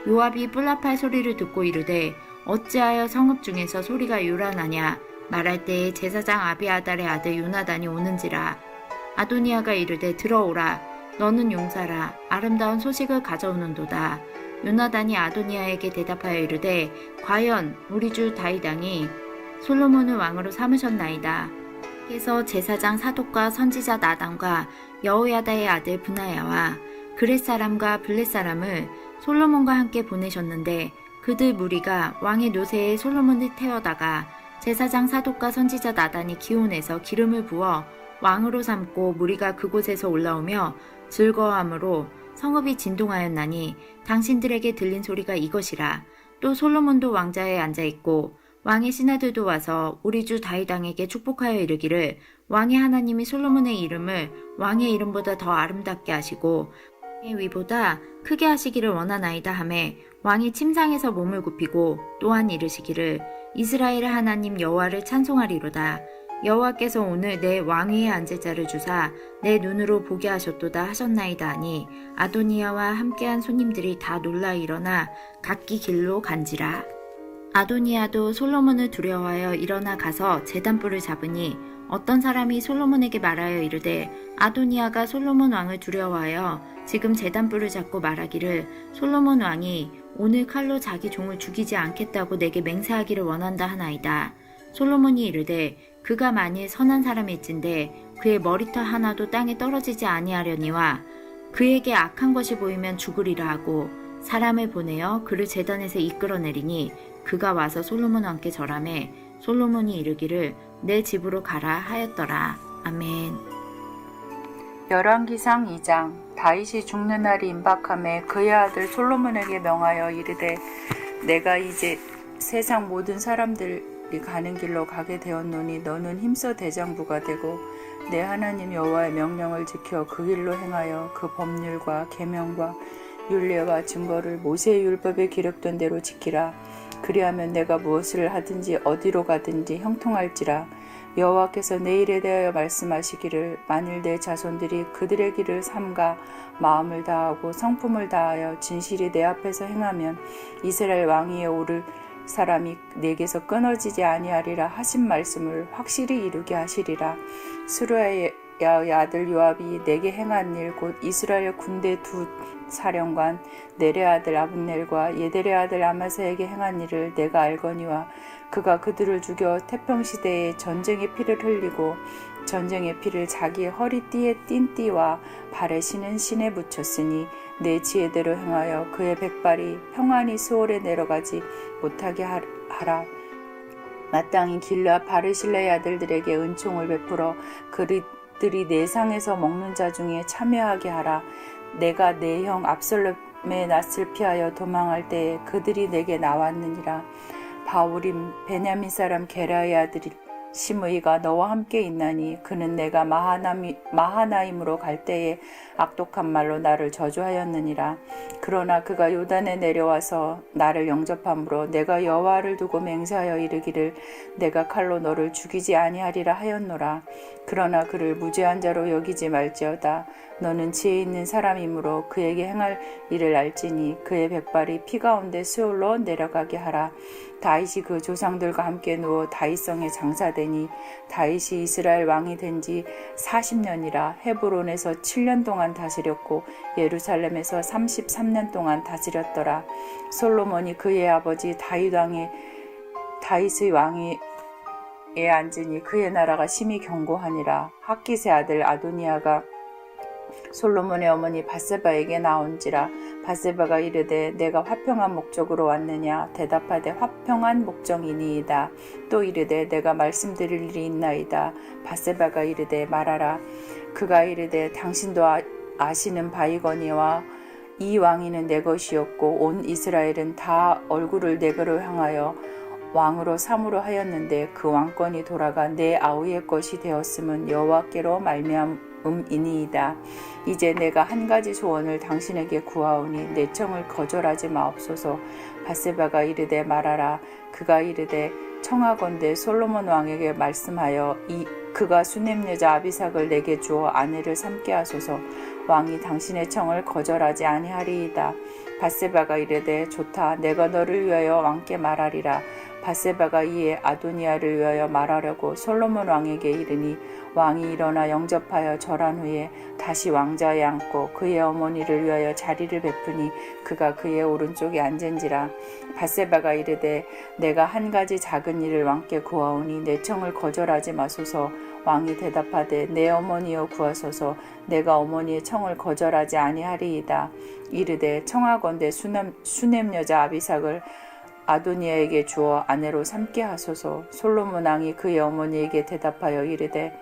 요압이 뿔나팔 소리를 듣고 이르되 어찌하여 성읍 중에서 소리가 요란하냐. 말할 때에 제사장 아비아달의 아들 요나단이 오는지라. 아도니아가 이르되 들어오라. 너는 용사라. 아름다운 소식을 가져오는도다. 요나단이 아도니아에게 대답하여 이르되 과연 우리 주 다윗 왕이 솔로몬을 왕으로 삼으셨나이다. 그래서 제사장 사독과 선지자 나단과 여호야다의 아들 브나야와 그렛 사람과 블렛 사람을 솔로몬과 함께 보내셨는데 그들 무리가 왕의 노새에 솔로몬을 태워다가 제사장 사독과 선지자 나단이 기온에서 기름을 부어 왕으로 삼고 무리가 그곳에서 올라오며 즐거워함으로 성읍이 진동하였나니 당신들에게 들린 소리가 이것이라. 또 솔로몬도 왕자에 앉아있고 왕의 신하들도 와서 우리 주 다윗 왕에게 축복하여 이르기를 왕의 하나님이 솔로몬의 이름을 왕의 이름보다 더 아름답게 하시고 왕의 위보다 크게 하시기를 원하나이다 하매 왕이 침상에서 몸을 굽히고 또한 이르시기를 이스라엘의 하나님 여호와를 찬송하리로다. 여호와께서 오늘 내 왕위에 앉을 자를 주사 내 눈으로 보게 하셨도다 하셨나이다 하니 아도니아와 함께한 손님들이 다 놀라 일어나 각기 길로 간지라. 아도니아도 솔로몬을 두려워하여 일어나 가서 제단불을 잡으니 어떤 사람이 솔로몬에게 말하여 이르되 아도니아가 솔로몬 왕을 두려워하여 지금 제단불을 잡고 말하기를 솔로몬 왕이 오늘 칼로 자기 종을 죽이지 않겠다고 내게 맹세하기를 원한다 하나이다. 솔로몬이 이르되 그가 만일 선한 사람일진데 그의 머리털 하나도 땅에 떨어지지 아니하려니와 그에게 악한 것이 보이면 죽으리라 하고 사람을 보내어 그를 제단에서 이끌어내리니 그가 와서 솔로몬 왕께 절하매 솔로몬이 이르기를 내 집으로 가라 하였더라. 아멘. 열왕기상 2장. 다윗이 죽는 날이 임박함에 그의 아들 솔로몬에게 명하여 이르되 내가 이제 세상 모든 사람들이 가는 길로 가게 되었노니 너는 힘써 대장부가 되고 내 하나님 여호와의 명령을 지켜 그 길로 행하여 그 법률과 계명과 율례와 증거를 모세의 율법에 기록된 대로 지키라. 그리하면 내가 무엇을 하든지 어디로 가든지 형통할지라. 여호와께서 내 일에 대하여 말씀하시기를 만일 내 자손들이 그들의 길을 삼가 마음을 다하고 성품을 다하여 진실이 내 앞에서 행하면 이스라엘 왕위에 오를 사람이 내게서 끊어지지 아니하리라 하신 말씀을 확실히 이루게 하시리라. 수르야의 아들 요압이 내게 행한 일 곧 이스라엘 군대 두 사령관 네레 아들 아브넬과 예델의 아들 아마사에게 행한 일을 내가 알거니와 그가 그들을 죽여 태평시대에 전쟁의 피를 흘리고 전쟁의 피를 자기의 허리띠에 띤 띠와 발에 신은 신에 묻혔으니 내 지혜대로 행하여 그의 백발이 평안히 수월에 내려가지 못하게 하라. 마땅히 길르앗 바르실레의 아들들에게 은총을 베풀어 그들이 내 상에서 먹는 자 중에 참여하게 하라. 내가 내 형 압살롬의 낯을 피하여 도망할 때에 그들이 내게 나왔느니라. 바울임 베냐민 사람 게라의 아들 시므이가 너와 함께 있나니 그는 내가 마하나임으로 갈 때에 악독한 말로 나를 저주하였느니라. 그러나 그가 요단에 내려와서 나를 영접함으로 내가 여호와를 두고 맹세하여 이르기를 내가 칼로 너를 죽이지 아니하리라 하였노라. 그러나 그를 무죄한 자로 여기지 말지어다. 너는 지혜 있는 사람이므로 그에게 행할 일을 알지니 그의 백발이 피 가운데 수올로 내려가게 하라. 다윗이 그 조상들과 함께 누워 다윗성에 장사되니 다윗이 이스라엘 왕이 된 지 40년이라 헤브론에서 7년 동안 다스렸고 예루살렘에서 33년 동안 다스렸더라. 솔로몬이 그의 아버지 다윗의 왕위에 앉으니 그의 나라가 심히 견고하니라. 학깃의 아들 아도니아가 솔로몬의 어머니 바세바에게 나온지라. 바세바가 이르되 내가 화평한 목적으로 왔느냐. 대답하되 화평한 목적이니이다. 또 이르되 내가 말씀드릴 일이 있나이다. 바세바가 이르되 말하라. 그가 이르되 당신도 아시는 바이거니와 이 왕위는 내 것이었고 온 이스라엘은 다 얼굴을 내게로 향하여 왕으로 삼으로 하였는데 그 왕권이 돌아가 내 아우의 것이 되었음은 여호와께로 말미암음이니이다. 이제 내가 한 가지 소원을 당신에게 구하오니 내 청을 거절하지 마옵소서. 바세바가 이르되 말하라. 그가 이르되 청하건대 솔로몬 왕에게 말씀하여 그가 수넴 여자 아비삭을 내게 주어 아내를 삼게 하소서. 왕이 당신의 청을 거절하지 아니하리이다. 바세바가 이르되 좋다. 내가 너를 위하여 왕께 말하리라. 바세바가 이에 아도니아를 위하여 말하려고 솔로몬 왕에게 이르니 왕이 일어나 영접하여 절한 후에 다시 왕좌에 앉고 그의 어머니를 위하여 자리를 베푸니 그가 그의 오른쪽에 앉은지라. 바세바가 이르되 내가 한 가지 작은 일을 왕께 구하오니 내 청을 거절하지 마소서. 왕이 대답하되 내 어머니여 구하소서. 내가 어머니의 청을 거절하지 아니하리이다. 이르되 청하건대 수넴 여자 아비삭을 아도니아에게 주어 아내로 삼게 하소서. 솔로몬 왕이 그의 어머니에게 대답하여 이르되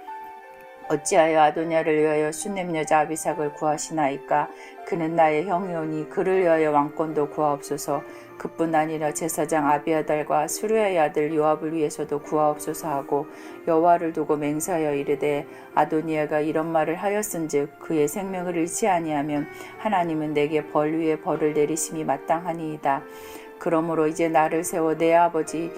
어찌하여 아도니아를 위하여 수넴 여자 아비삭을 구하시나이까. 그는 나의 형이오니 그를 위하여 왕권도 구하옵소서. 그뿐 아니라 제사장 아비아달과 수르야의 아들 요압을 위해서도 구하옵소서 하고 여호와를 두고 맹세하여 이르되 아도니아가 이런 말을 하였은즉 그의 생명을 잃지 아니하면 하나님은 내게 벌 위에 벌을 내리심이 마땅하니이다. 그러므로 이제 나를 세워 내 아버지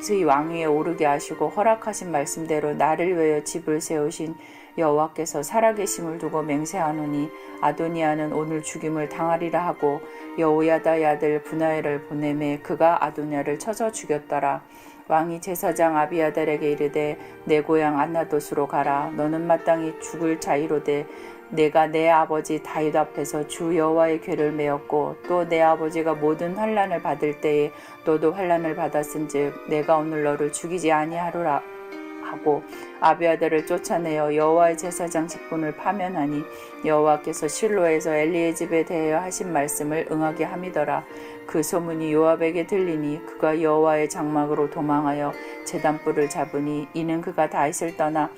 저희 왕위에 오르게 하시고 허락하신 말씀대로 나를 위하여 집을 세우신 여호와께서 살아계심을 두고 맹세하노니 아도니아는 오늘 죽임을 당하리라 하고 여호야다의 아들 브나야를 보내매 그가 아도니아를 쳐서 죽였더라. 왕이 제사장 아비아달에게 이르되 내 고향 안나돗으로 가라. 너는 마땅히 죽을 자이로되 내가 내 아버지 다윗 앞에서 주 여호와의 궤를 메었고 또 내 아버지가 모든 환난을 받을 때에 너도 환난을 받았은즉 내가 오늘 너를 죽이지 아니하리라 하고 아비아달을 쫓아내어 여호와의 제사장 직분을 파면하니 여호와께서 실로에서 엘리의 집에 대하여 하신 말씀을 응하게 함이더라. 그 소문이 요압에게 들리니 그가 여호와의 장막으로 도망하여 제단불을 잡으니 이는 그가 다윗을 떠나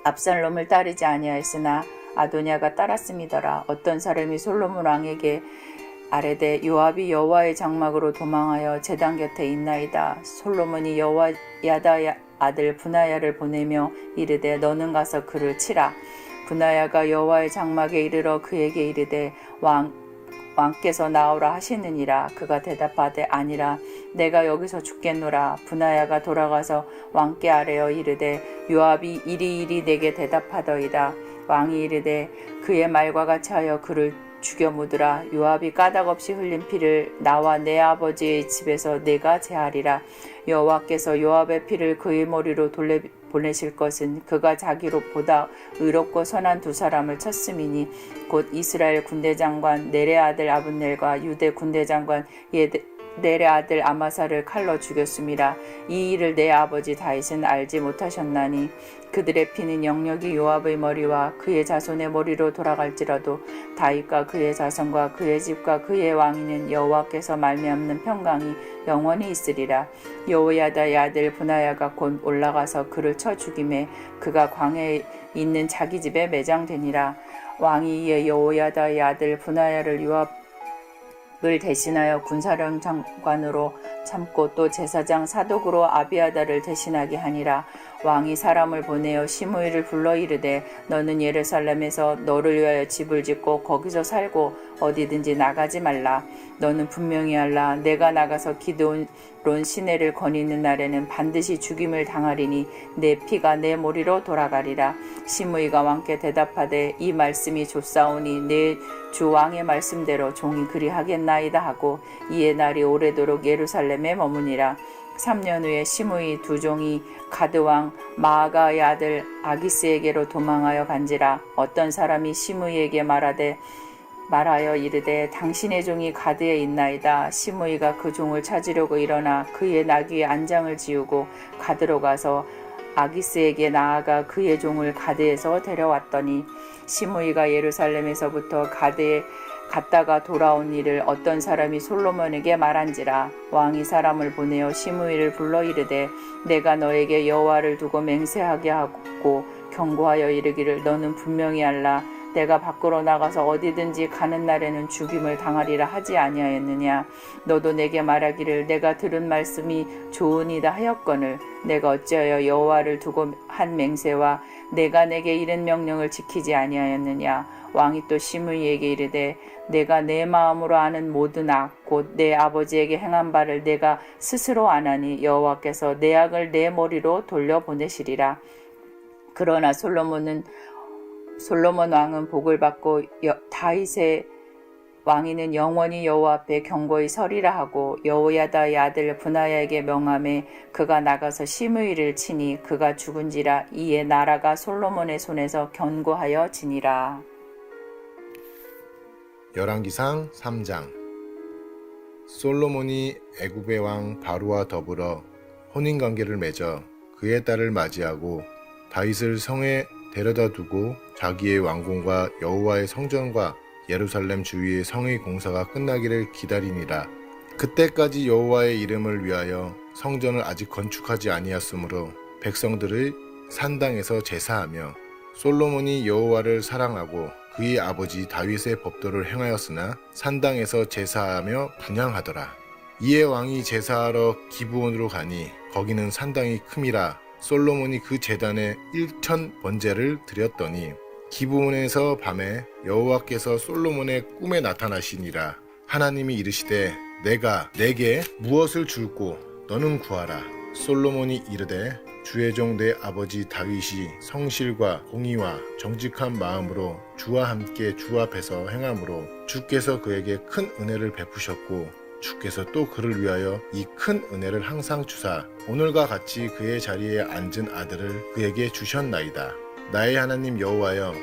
압살롬을 따르지 아니하였으나 아도니아가 따랐음이더라. 어떤 사람이 솔로몬 왕에게 아뢰되 요압이 여호와의 장막으로 도망하여 제단 곁에 있나이다. 솔로몬이 여호야다의 아들 브나야를 보내며 이르되 너는 가서 그를 치라. 브나야가 여호와의 장막에 이르러 그에게 이르되 왕께서 나오라 하시느니라. 그가 대답하되 아니라 내가 여기서 죽겠노라. 브나야가 돌아가서 왕께 아뢰어 이르되 요압이 이리이리 내게 대답하더이다. 왕이 이르되 그의 말과 같이 하여 그를 죽여 묻으라. 요압이 까닭없이 흘린 피를 나와 내 아버지의 집에서 내가 제하리라. 여호와께서 요압의 피를 그의 머리로 보내실 것은 그가 자기로 보다 의롭고 선한 두 사람을 쳤음이니 곧 이스라엘 군대장관 넬의 아들 아브넬과 유대 군대장관 넬의 아들 아마사를 칼로 죽였음이라. 이 일을 내 아버지 다윗은 알지 못하셨나니 그들의 피는 영영이 요압의 머리와 그의 자손의 머리로 돌아갈지라도 다윗과 그의 자손과 그의 집과 그의 왕위는 여호와께서 말미암는 평강이 영원히 있으리라. 여호야다의 아들 브나야가 곧 올라가서 그를 쳐 죽임에 그가 광야에 있는 자기 집에 매장되니라. 왕이 이에 여호야다의 아들 브나야를 요압을 대신하여 군사령 장관으로 참고 또 제사장 사독으로 아비아달을 대신하게 하니라. 왕이 사람을 보내어 시므이를 불러 이르되 너는 예루살렘에서 너를 위하여 집을 짓고 거기서 살고 어디든지 나가지 말라. 너는 분명히 알라. 내가 나가서 기드온 시내를 거니는 날에는 반드시 죽임을 당하리니 내 피가 내 머리로 돌아가리라. 시므이가 왕께 대답하되 이 말씀이 좋사오니 내 주 왕의 말씀대로 종이 그리하겠나이다 하고 이에 날이 오래도록 예루살렘에 머무니라. 3년 후에 시므이 두 종이 가드왕 마아가의 아들 아기스에게로 도망하여 간지라. 어떤 사람이 시므이에게 말하여 이르되 당신의 종이 가드에 있나이다. 시므이가 그 종을 찾으려고 일어나 그의 나귀의 안장을 지우고 가드로 가서 아기스에게 나아가 그의 종을 가드에서 데려왔더니 시므이가 예루살렘에서부터 가드에 갔다가 돌아온 일을 어떤 사람이 솔로몬에게 말한지라. 왕이 사람을 보내어 시므이를 불러 이르되 내가 너에게 여호와를 두고 맹세하게 하고 경고하여 이르기를 너는 분명히 알라. 내가 밖으로 나가서 어디든지 가는 날에는 죽임을 당하리라 하지 아니하였느냐. 너도 내게 말하기를 내가 들은 말씀이 좋으니다 하였거늘 내가 어찌하여 여호와를 두고 한 맹세와 내가 내게 이른 명령을 지키지 아니하였느냐. 왕이 또 시므이에게 이르되 내가 내 마음으로 아는 모든 악 곧 내 아버지에게 행한 바를 내가 스스로 아나니 여호와께서 내 악을 내 머리로 돌려보내시리라. 그러나 솔로몬 왕은 복을 받고 다윗의 왕위는 영원히 여호와 앞에 경고히 서리라 하고 여호야다의 아들 브나야에게 명하매 그가 나가서 시므이를 치니 그가 죽은지라. 이에 나라가 솔로몬의 손에서 견고하여 지니라. 열왕기상 3장. 솔로몬이 애굽의 왕 바로와 더불어 혼인관계를 맺어 그의 딸을 맞이하고 다윗을 성에 데려다 두고 자기의 왕궁과 여호와의 성전과 예루살렘 주위의 성의 공사가 끝나기를 기다리니라. 그때까지 여호와의 이름을 위하여 성전을 아직 건축하지 아니하였으므로 백성들의 산당에서 제사하며 솔로몬이 여호와를 사랑하고 그의 아버지 다윗의 법도를 행하였으나 산당에서 제사하며 분향하더라. 이에 왕이 제사하러 기브온으로 가니 거기는 산당이 큼이라. 솔로몬이 그 제단에 1,000 번제를 드렸더니 기브온에서 밤에 여호와께서 솔로몬의 꿈에 나타나시니라. 하나님이 이르시되 내가 내게 무엇을 줄고 너는 구하라. 솔로몬이 이르되 주의 종 내 아버지 다윗이 성실과 공의와 정직한 마음으로 주와 함께 주 앞에서 행함으로 주께서 그에게 큰 은혜를 베푸셨고 주께서 또 그를 위하여 이 큰 은혜를 항상 주사 오늘과 같이 그의 자리에 앉은 아들을 그에게 주셨나이다. 나의 하나님 여호와여,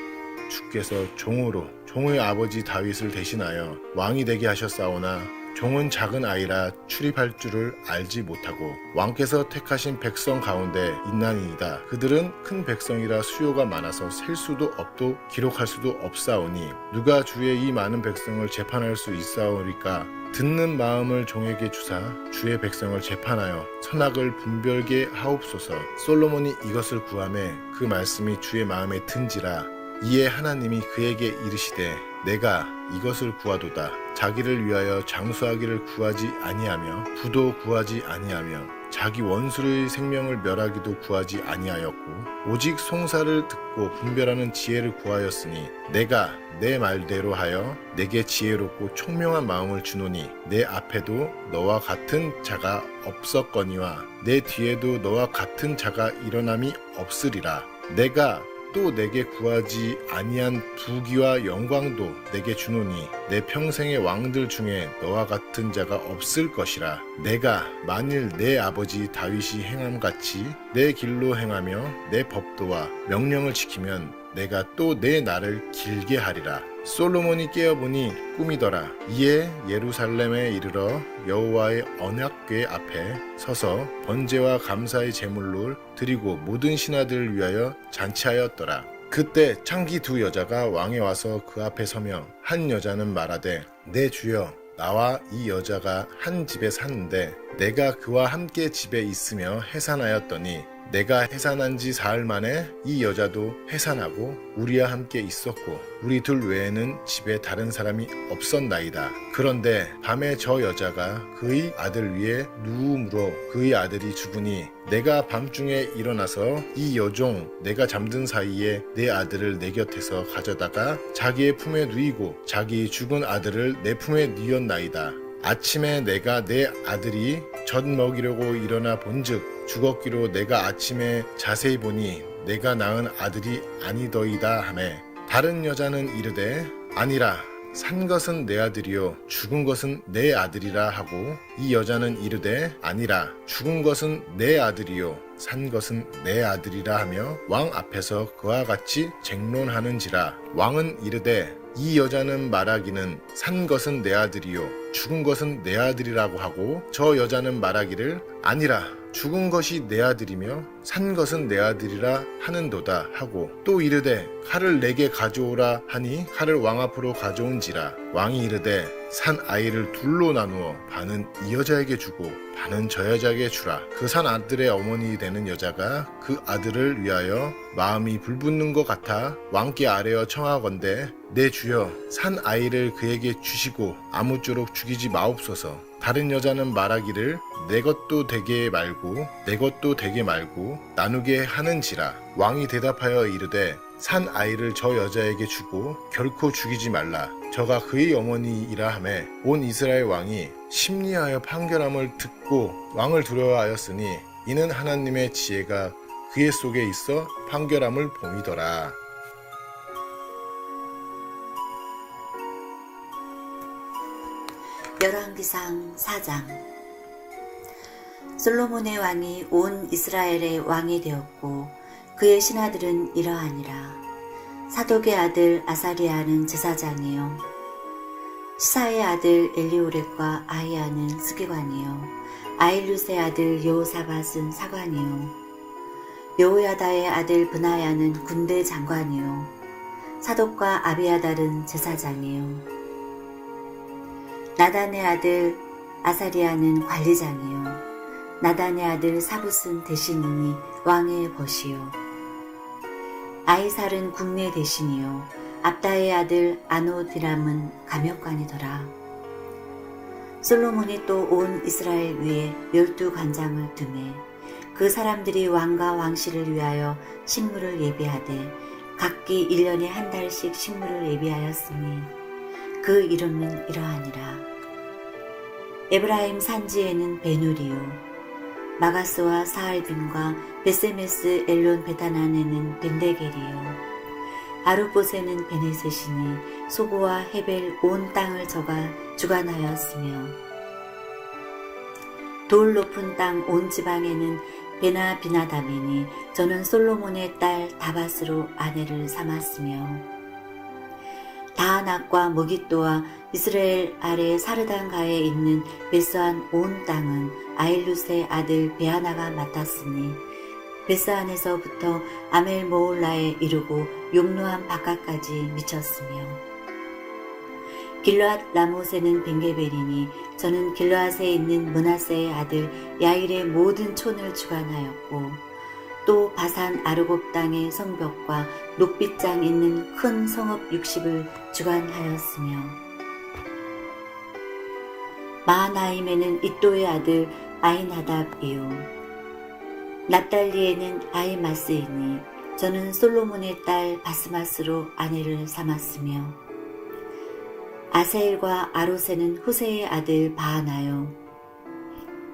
주께서 종으로 종의 아버지 다윗을 대신하여 왕이 되게 하셨사오나 종은 작은 아이라 출입할 줄을 알지 못하고 왕께서 택하신 백성 가운데 있나니이다. 그들은 큰 백성이라 수요가 많아서 셀 수도 없도 기록할 수도 없사오니 누가 주의 이 많은 백성을 재판할 수 있사오리까? 듣는 마음을 종에게 주사 주의 백성을 재판하여 선악을 분별게 하옵소서. 솔로몬이 이것을 구하매 그 말씀이 주의 마음에 든지라. 이에 하나님이 그에게 이르시되 내가 이것을 구하도다. 자기를 위하여 장수하기를 구하지 아니하며 부도 구하지 아니하며 자기 원수의 생명을 멸하기도 구하지 아니하였고 오직 송사를 듣고 분별하는 지혜를 구하였으니 내가 내 말대로 하여 내게 지혜롭고 총명한 마음을 주노니 내 앞에도 너와 같은 자가 없었거니와 내 뒤에도 너와 같은 자가 일어남이 없으리라. 내가 또 내게 구하지 아니한 부귀와 영광도 내게 주노니 내 평생의 왕들 중에 너와 같은 자가 없을 것이라. 내가 만일 내 아버지 다윗이 행함같이 내 길로 행하며 내 법도와 명령을 지키면 내가 또 내 날을 길게 하리라. 솔로몬이 깨어보니 꿈이더라. 이에 예루살렘에 이르러 여호와의 언약궤 앞에 서서 번제와 감사의 제물을 드리고 모든 신하들을 위하여 잔치하였더라. 그때 창기 두 여자가 왕에 와서 그 앞에 서며 한 여자는 말하되 내 주여, 나와 이 여자가 한 집에 사는데 내가 그와 함께 집에 있으며 해산하였더니 내가 해산한 지 사흘 만에 이 여자도 해산하고 우리와 함께 있었고 우리 둘 외에는 집에 다른 사람이 없었나이다. 그런데 밤에 저 여자가 그의 아들 위에 누움으로 그의 아들이 죽으니 내가 밤중에 일어나서 이 여종 내가 잠든 사이에 내 아들을 내 곁에서 가져다가 자기의 품에 누이고 자기 죽은 아들을 내 품에 누였나이다. 아침에 내가 내 아들이 젖 먹이려고 일어나 본즉 죽었기로 내가 아침에 자세히 보니 내가 낳은 아들이 아니더이다 하매 다른 여자는 이르되 아니라 산 것은 내 아들이요 죽은 것은 내 아들이라 하고 이 여자는 이르되 아니라 죽은 것은 내 아들이요 산 것은 내 아들이라 하며 왕 앞에서 그와 같이 쟁론하는지라. 왕은 이르되 이 여자는 말하기는 산 것은 내 아들이요 죽은 것은 내 아들이라고 하고 저 여자는 말하기를 아니라 죽은 것이 내 아들이며 산 것은 내 아들이라 하는도다 하고 또 이르되 칼을 내게 가져오라 하니 칼을 왕 앞으로 가져온지라. 왕이 이르되 산 아이를 둘로 나누어 반은 이 여자에게 주고 반은 저 여자에게 주라. 그 산 아들의 어머니 되는 여자가 그 아들을 위하여 마음이 불붙는 것 같아 왕께 아뢰어 청하건대 내 주여 산 아이를 그에게 주시고 아무쪼록 죽이지 마옵소서. 다른 여자는 말하기를 내 것도 되게 말고 내 것도 되게 말고 나누게 하는지라. 왕이 대답하여 이르되 산 아이를 저 여자에게 주고 결코 죽이지 말라. 저가 그의 어머니이라 하매 온 이스라엘 왕이 심리하여 판결함을 듣고 왕을 두려워하였으니 이는 하나님의 지혜가 그의 속에 있어 판결함을 봄이더라. 열왕기상 4장. 솔로몬의 왕이 온 이스라엘의 왕이 되었고 그의 신하들은 이러하니라. 사독의 아들 아사리아는 제사장이요 시사의 아들 엘리오렉과 아히야는 수기관이요 아일룻의 아들 여호사밧은 사관이요 여호야다의 아들 브나야는 군대 장관이요 사독과 아비아달은 제사장이요 나단의 아들 아사리아는 관리장이요 나단의 아들 사붓은 대신이니 왕의 벗이요 아이살은 국내 대신이요 압다의 아들 아노디람은 감역관이더라. 솔로몬이 또 온 이스라엘 위에 12관장을 두매 그 사람들이 왕과 왕실을 위하여 식물을 예비하되 각기 1년에 한 달씩 식물을 예비하였으니 그 이름은 이러하니라. 에브라임 산지에는 베누리요 마가스와 사알빔과 베세메스 엘론 베타난에는 벤데겔이요 아룻봇에는 베네셋이니 소고와 헤벨 온 땅을 저가 주관하였으며 돌 높은 땅 온 지방에는 베나비나담이니 저는 솔로몬의 딸 다바스로 아내를 삼았으며 다하낙과 무깃도와 이스라엘 아래 사르단가에 있는 베스안 온 땅은 아일룻의 아들 베아나가 맡았으니 베스안에서부터 아멜모올라에 이르고 용노함 바깥까지 미쳤으며 길르앗 라못에는 벤게벨이니 저는 길르앗에 있는 므낫세의 아들 야일의 모든 촌을 주관하였고 또 바산 아르곱 땅의 성벽과 녹빛장 있는 큰 성읍 60을 주관하였으며 마하나임에는 이또의 아들 아히나답이요 납달리에는 아히마스이니 저는 솔로몬의 딸 바스마스로 아내를 삼았으며 아세일과 아롯에는 후세의 아들 바하나요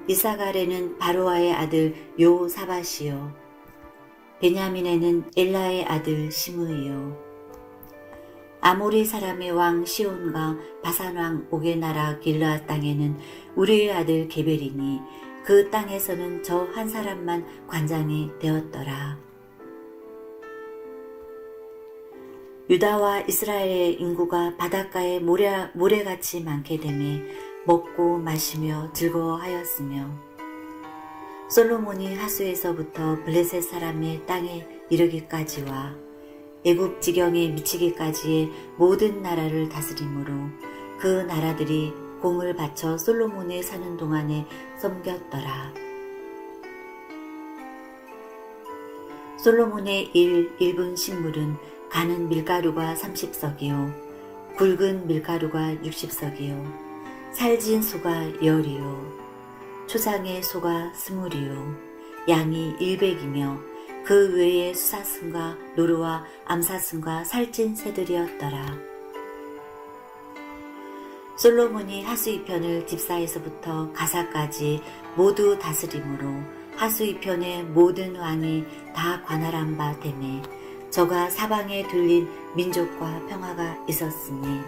이사갈에는 바로아의 아들 요사밧이요 베냐민에는 엘라의 아들 시므이요 아모리 사람의 왕 시온과 바산 왕 옥의 나라 길르앗 땅에는 우리의 아들 게벨이니 그 땅에서는 저 한 사람만 관장이 되었더라. 유다와 이스라엘의 인구가 바닷가에 모래같이 많게 되매 먹고 마시며 즐거워하였으며 솔로몬이 하수에서부터 블레셋 사람의 땅에 이르기까지와 애굽 지경에 미치기까지의 모든 나라를 다스림으로 그 나라들이 공을 바쳐 솔로몬의 사는 동안에 섬겼더라. 솔로몬의 1분 식물은 가는 밀가루가 30석이요 굵은 밀가루가 60석이요 살진 소가 10이요 초장의 소가 20이요 양이 100이며 그 외에 수사슴과 노루와 암사슴과 살찐 새들이었더라. 솔로몬이 하수 이편을 딥사에서부터 가사까지 모두 다스림으로 하수 이편의 모든 왕이 다 관할한 바 되매 저가 사방에 둘린 민족과 평화가 있었으니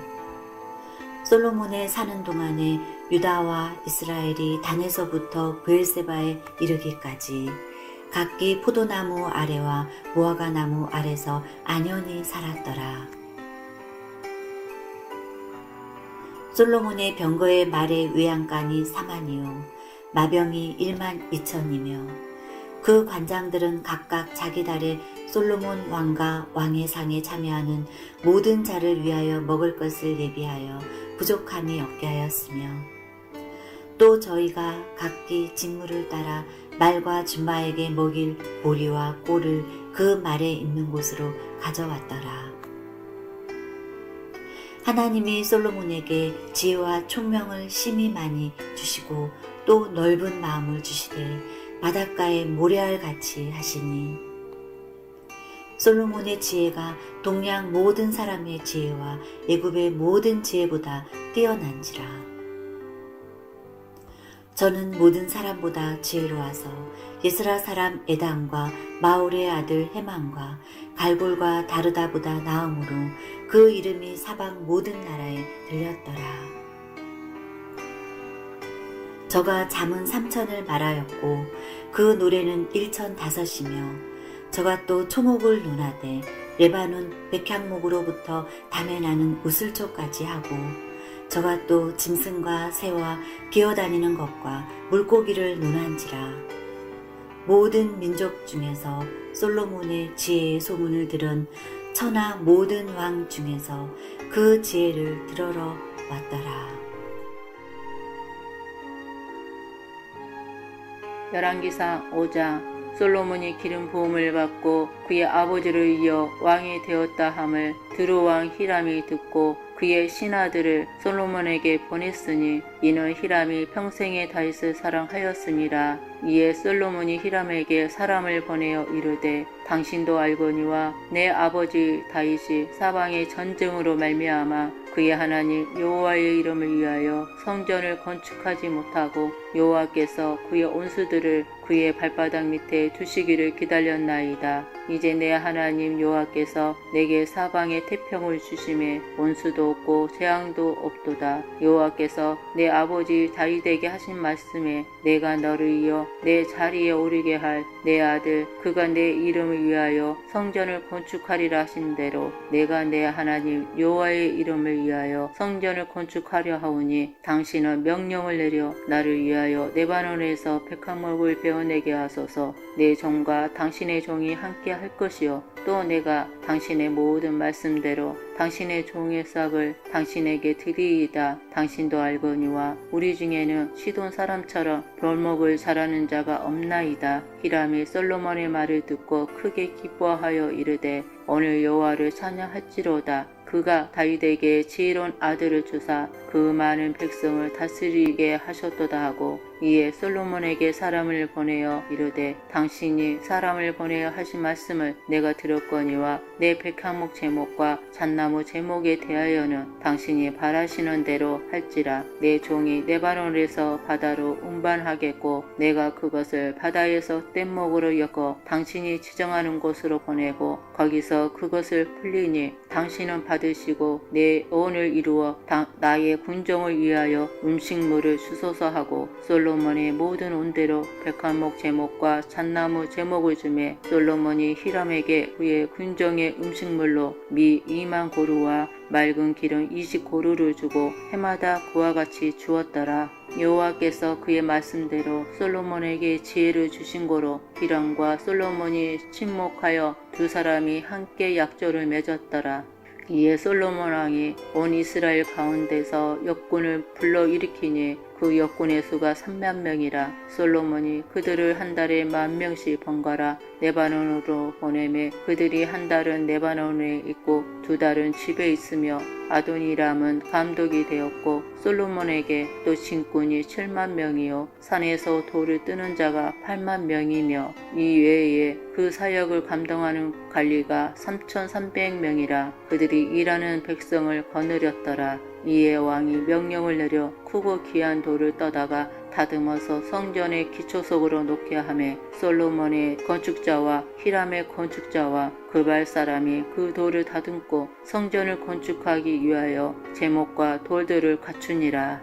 솔로몬의 사는 동안에 유다와 이스라엘이 단에서부터 브엘세바에 이르기까지 각기 포도나무 아래와 무화과 나무 아래서 안연히 살았더라. 솔로몬의 병거의 말의 외양간이 4만이요 마병이 1만 2천이며 그 관장들은 각각 자기 달에 솔로몬 왕과 왕의 상에 참여하는 모든 자를 위하여 먹을 것을 예비하여 부족함이 없게 하였으며 또 저희가 각기 직무를 따라 말과 준마에게 먹일 보리와 꼴을 그 말에 있는 곳으로 가져왔더라. 하나님이 솔로몬에게 지혜와 총명을 심히 많이 주시고 또 넓은 마음을 주시되 바닷가에 모래알 같이 하시니 솔로몬의 지혜가 동양 모든 사람의 지혜와 애굽의 모든 지혜보다 뛰어난지라. 저는 모든 사람보다 지혜로워서 예스라 사람 에담과 마올의 아들 헤만과 갈골과 다르다보다 나음으로 그 이름이 사방 모든 나라에 들렸더라. 저가 잠은 3천을 말하였고 그 노래는 1,005이며 저가 또 초목을 논하되 레바논 백향목으로부터 담에 나는 우슬초까지 하고 저가 또 짐승과 새와 기어다니는 것과 물고기를 논한지라. 모든 민족 중에서 솔로몬의 지혜의 소문을 들은 천하 모든 왕 중에서 그 지혜를 들으러 왔더라. 열왕기상 5장. 솔로몬이 기름 부음을 받고 그의 아버지를 이어 왕이 되었다 함을 드로왕 히람이 듣고 그의 신하들을 솔로몬에게 보냈으니 이는 히람이 평생에 다윗을 사랑하였음이라. 이에 솔로몬이 히람에게 사람을 보내어 이르되 당신도 알거니와 내 아버지 다윗이 사방의 전쟁으로 말미암아 그의 하나님 여호와의 이름을 위하여 성전을 건축하지 못하고 여호와께서 그의 온수들을 그의 발바닥 밑에 두시기를 기다렸나이다. 이제 내 하나님 여호와께서 내게 사방에 태평을 주심에 온수도 없고 재앙도 없도다. 여호와께서 내 아버지 다윗에게 하신 말씀에 내가 너를 이어 내 자리에 오르게 할 내 아들 그가 내 이름을 위하여 성전을 건축하리라 하신 대로 내가 내 하나님 여호와의 이름을 위하여 성전을 건축하려 하오니 당신은 명령을 내려 나를 위하여 레바논에서 백합목을 베어내게 하소서. 내 종과 당신의 종이 함께 할 것이요 또 내가 당신의 모든 말씀대로 당신의 종의 싹을 당신에게 드리이다. 당신도 알거니와 우리 중에는 시돈 사람처럼 벌목을 잘하는 자가 없나이다. 히람이 솔로몬의 말을 듣고 크게 기뻐하여 이르되 오늘 여호와를 찬양할지로다. 그가 다윗에게 지혜로운 아들을 주사 그 많은 백성을 다스리게 하셨도다 하고 이에 솔로몬에게 사람을 보내어 이르되 당신이 사람을 보내어 하신 말씀을 내가 들었거니와 내 백합목 제목과 잣나무 제목에 대하여는 당신이 바라시는 대로 할지라. 내 종이 레바논에서 바다로 운반하겠고 내가 그것을 바다에서 뗏목으로 엮어 당신이 지정하는 곳으로 보내고 거기서 그것을 풀리니 당신은 받으시고 내 언을 이루어 나의 군종을 위하여 음식물을 주소서 하고 솔로몬의 모든 온대로 백합목 제목과 잣나무 제목을 주매 솔로몬이 히람에게 그의 군종의 음식물로 미 2만 고루와 맑은 기름 20고루를 주고 해마다 그와 같이 주었더라. 여호와께서 그의 말씀대로 솔로몬에게 지혜를 주신 고로 히람과 솔로몬이 친목하여 두 사람이 함께 약조를 맺었더라. 이에 솔로몬 왕이 온 이스라엘 가운데서 역군을 불러일으키니 그 역군의 수가 3만 명이라. 솔로몬이 그들을 한 달에 10,000명씩 번갈아 레바논으로 보내매 그들이 한 달은 레바논에 있고 두 달은 집에 있으며 아도니람은 감독이 되었고 솔로몬에게 또 진군이 7만 명이요 산에서 돌을 뜨는 자가 8만 명이며 이 외에 그 사역을 감당하는 관리가 3,300명이라. 그들이 일하는 백성을 거느렸더라. 이에 왕이 명령을 내려 크고 귀한 돌을 떠다가 다듬어서 성전의 기초석으로 놓게 하매 솔로몬의 건축자와 히람의 건축자와 그발 사람이 그 돌을 다듬고 성전을 건축하기 위하여 제목과 돌들을 갖추니라.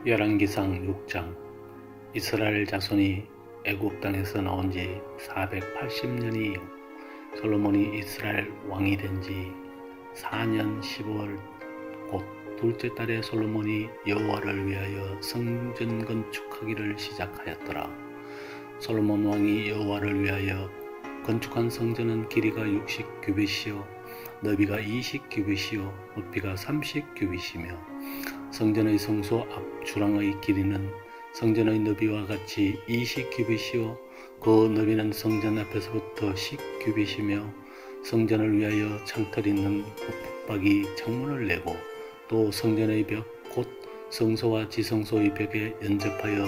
열왕기상 6장. 이스라엘 자손이 애굽 땅에서 나온 지 480년이요 솔로몬이 이스라엘 왕이 된 지 4년 10월 곧 둘째 달에 솔로몬이 여호와를 위하여 성전 건축하기를 시작하였더라. 솔로몬 왕이 여호와를 위하여 건축한 성전은 길이가 60규빗이요 너비가 20규빗이요 높이가 30규빗이며 성전의 성소 앞 주랑의 길이는 성전의 너비와 같이 20규빗이요 그 너비는 성전 앞에서부터 10규빗이며 성전을 위하여 창틀 있는 붙박이 창문을 내고 또 성전의 벽 곧 성소와 지성소의 벽에 연접하여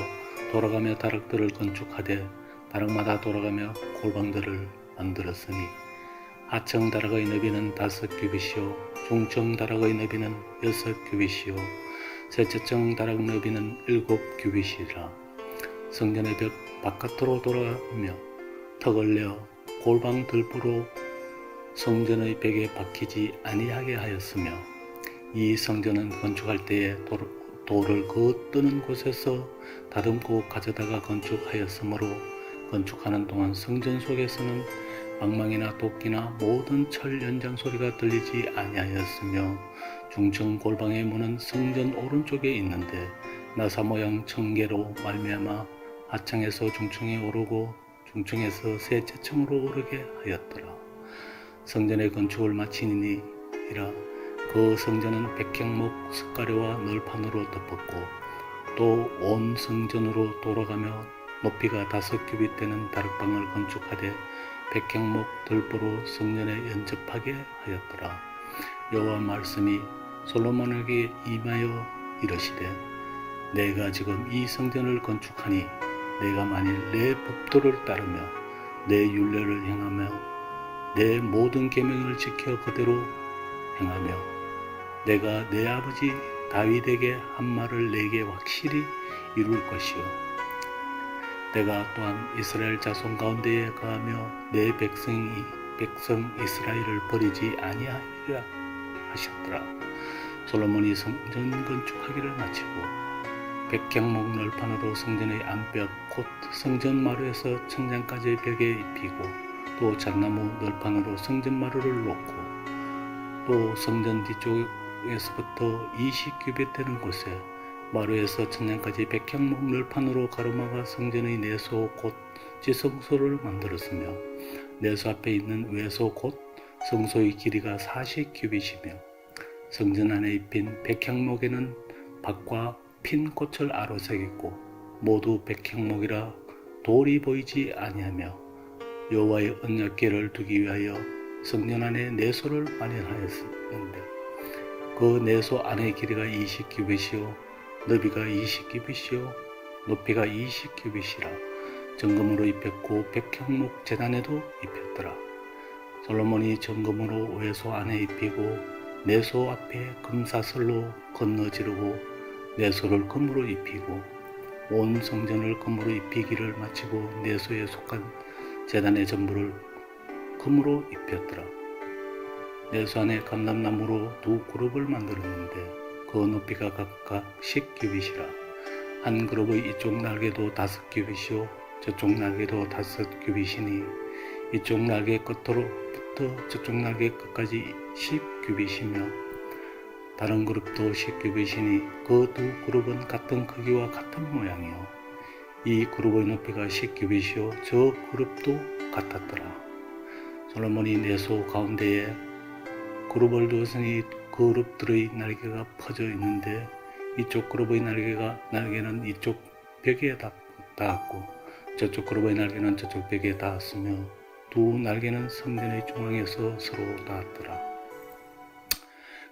돌아가며 다락들을 건축하되 다락마다 돌아가며 골방들을 만들었으니 하청 다락의 너비는 5규빗이요 중청 다락의 너비는 6규빗이요 셋째청 다락 너비는 7규빗이라. 성전의 벽 바깥으로 돌아가며 턱을 내어 골방 들보로 성전의 벽에 박히지 아니하게 하였으며 이 성전은 건축할 때에 돌을 그 뜨는 곳에서 다듬고 가져다가 건축하였으므로 건축하는 동안 성전 속에서는 망망이나 도끼나 모든 철 연장 소리가 들리지 아니하였으며 중청 골방의 문은 성전 오른쪽에 있는데 나사 모양 청계로 말미암아 하청에서 중청에 오르고 중청에서 셋째 층으로 오르게 하였더라. 성전의 건축을 마치니라. 그 성전은 백향목 슥가래와 널판으로 덮었고 또 온 성전으로 돌아가며 높이가 5규빗 되는 다락방을 건축하되 백향목 들보로 성전에 연접하게 하였더라. 여호와 말씀이 솔로몬에게 임하여 이르시되 내가 지금 이 성전을 건축하니 내가 만일 내 법도를 따르며 내 율례를 행하며 내 모든 계명을 지켜 그대로 행하며 내가 내 아버지 다윗에게 한 말을 내게 확실히 이룰 것이요 내가 또한 이스라엘 자손 가운데에 거하며 내 백성 이스라엘을 버리지 아니하리라 하셨더라. 솔로몬이 성전 건축하기를 마치고 백향목 널판으로 성전의 안벽 곧 성전 마루에서 천장까지 벽에 입히고 또 잣나무 널판으로 성전 마루를 놓고 또 성전 뒤쪽에서부터 20규빗 되는 곳에 마루에서 천장까지 백향목 널판으로 가로막아 성전의 내소 곧 지성소를 만들었으며 내소 앞에 있는 외소 곧 성소의 길이가 40규빗이며 성전 안에 입힌 백향목에는 박과 핀 꽃을 아로새겼고 모두 백향목이라 돌이 보이지 아니하며 여호와의 언약궤를 두기 위하여 성전 안에 내소를 마련하였는데 그 내소 안의 길이가 20규빗이요 너비가 20규빗이요 높이가 20규빗이라 정금으로 입혔고 백향목 제단에도 입혔더라. 솔로몬이 정금으로 외소 안에 입히고 내소 앞에 금사슬로 건너지르고 내소를 금으로 입히고 온 성전을 금으로 입히기를 마치고 내소에 속한 제단의 전부를 금으로 입혔더라. 내소 안에 감람나무로 두 그룹을 만들었는데 그 높이가 각각 10규빗이라 한 그룹의 이쪽 날개도 5규빗이요 저쪽 날개도 5규빗이니 이쪽 날개 끝으로부터 저쪽 날개 끝까지 10규빗이며 다른 그룹도 10규빗이니 그 두 그룹은 같은 크기와 같은 모양이요 이 그룹의 높이가 10규빗이요 저 그룹도 같았더라. 솔로몬이 내소 가운데에 그룹을 두었으니 그룹들의 날개가 퍼져 있는데 이쪽 그룹의 날개는 이쪽 벽에 닿았고 저쪽 그룹의 날개는 저쪽 벽에 닿았으며 두 날개는 성전의 중앙에서 서로 닿았더라.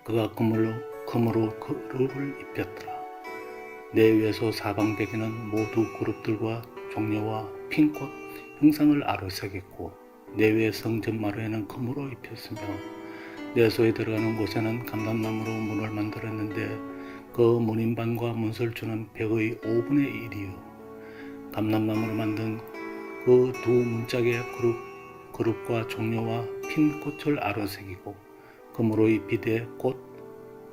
그가 금으로 그룹을 입혔더라. 내외소 사방벽에는 모두 그룹들과 종려와 핀꽃 형상을 아로새겼고 내외 성전 마루에는 금으로 입혔으며 내소에 들어가는 곳에는 감람나무로 문을 만들었는데 그 문인반과 문설주는 벽의 5분의 1이요 감람나무로 만든 그 두 문짝의 그룹과 종려와 핀 꽃을 아로새기고 금으로 입히되 곧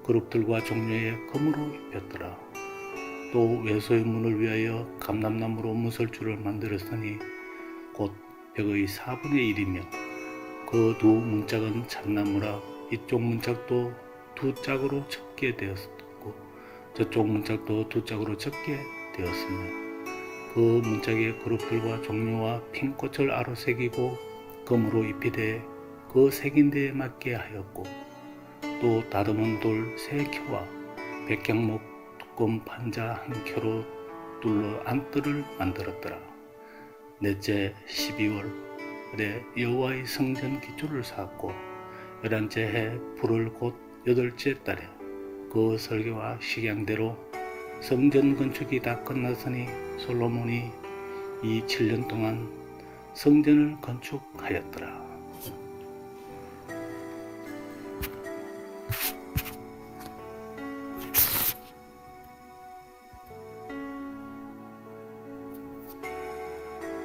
그룹들과 종려에 금으로 입혔더라. 또 외소의 문을 위하여 감람나무로 문설주를 만들었으니 곧 벽의 4분의 1이며 그 두 문짝은 잣나무라 이쪽 문짝도 두 짝으로 접게 되었고 저쪽 문짝도 두 짝으로 접게 되었으며 그 문짝의 그룹들과 종려와 핀 꽃을 아로새기고 금으로 입히되 그 새긴 데에 맞게 하였고 또 다듬은 돌 3켜와 백향목 두꺼운 판자 1켜로 둘러 안뜰을 만들었더라. 넷째 12월에 여호와의 성전 기초를 쌓았고 11째 해 불을 곧 8째 달에 그 설계와 식양대로 성전 건축이 다 끝났으니 솔로몬이 이 7년 동안 성전을 건축하였더라.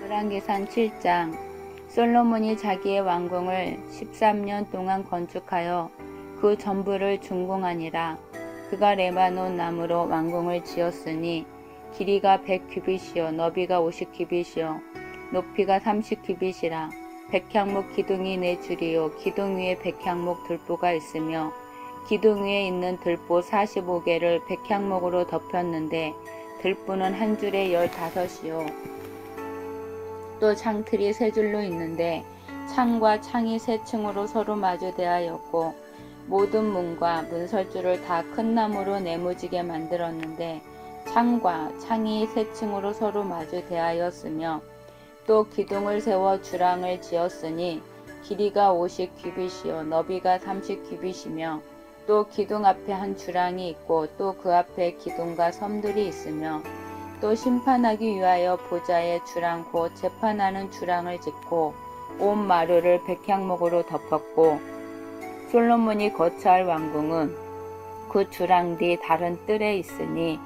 열왕기상 7장. 솔로몬이 자기의 왕궁을 13년 동안 건축하여 그 전부를 준공하니라. 그가 레바논 나무로 왕궁을 지었으니 길이가 100규빗이요 너비가 50규빗이요 높이가 30규빗이라. 백향목 기둥이 4줄이요 기둥 위에 백향목 들보가 있으며 기둥 위에 있는 들보 45개를 백향목으로 덮였는데 들보는 한 줄에 15이요 또 창틀이 3줄로 있는데 창과 창이 3층으로 서로 마주대하였고 모든 문과 문설주를 다 큰 나무로 네모지게 만들었는데 창과 창이 3층으로 서로 마주대하였으며 또 기둥을 세워 주랑을 지었으니 길이가 50규빗이요 너비가 30규빗이며 또 기둥 앞에 한 주랑이 있고 또 그 앞에 기둥과 섬들이 있으며 또 심판하기 위하여 보좌의 주랑 곧 재판하는 주랑을 짓고 온 마루를 백향목으로 덮었고 솔로몬이 거처할 왕궁은 그 주랑 뒤 다른 뜰에 있으니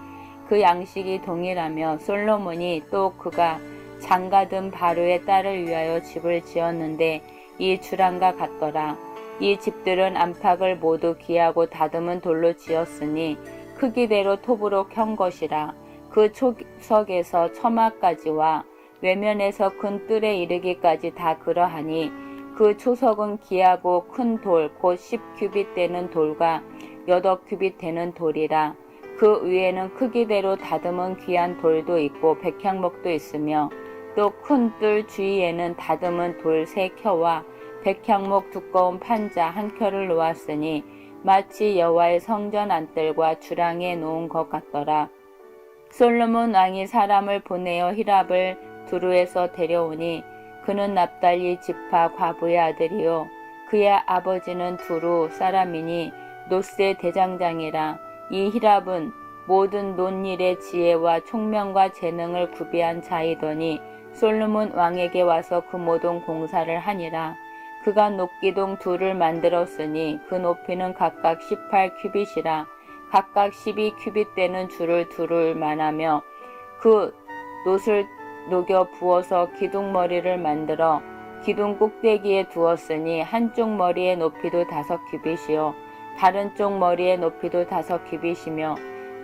그 양식이 동일하며 솔로몬이 또 그가 장가든 바로의 딸을 위하여 집을 지었는데 이 주랑과 같더라. 이 집들은 안팎을 모두 기하고 다듬은 돌로 지었으니 크기대로 톱으로 켠 것이라. 그 초석에서 처마까지와 외면에서 큰 뜰에 이르기까지 다 그러하니 그 초석은 기하고 큰 돌 곧 10규빗 되는 돌과 8규빗 되는 돌이라. 그 위에는 크기대로 다듬은 귀한 돌도 있고 백향목도 있으며 또 큰 뜰 주위에는 다듬은 돌 3켜와 백향목 두꺼운 판자 1켜를 놓았으니 마치 여호와의 성전 안뜰과 주랑에 놓은 것 같더라. 솔로몬 왕이 사람을 보내어 히랍을 두루에서 데려오니 그는 납달리 지파 과부의 아들이요 그의 아버지는 두루 사람이니 노스의 대장장이라. 이 히랍은 모든 논일의 지혜와 총명과 재능을 구비한 자이더니 솔로몬 왕에게 와서 그 모든 공사를 하니라. 그가 녹기둥 둘을 만들었으니 그 높이는 각각 18규빗이라. 각각 12규빗 되는 줄을 두를 만하며 그 놋을 녹여 부어서 기둥머리를 만들어 기둥 꼭대기에 두었으니 한쪽 머리의 높이도 5규빗이요 다른 쪽 머리의 높이도 5규빗이며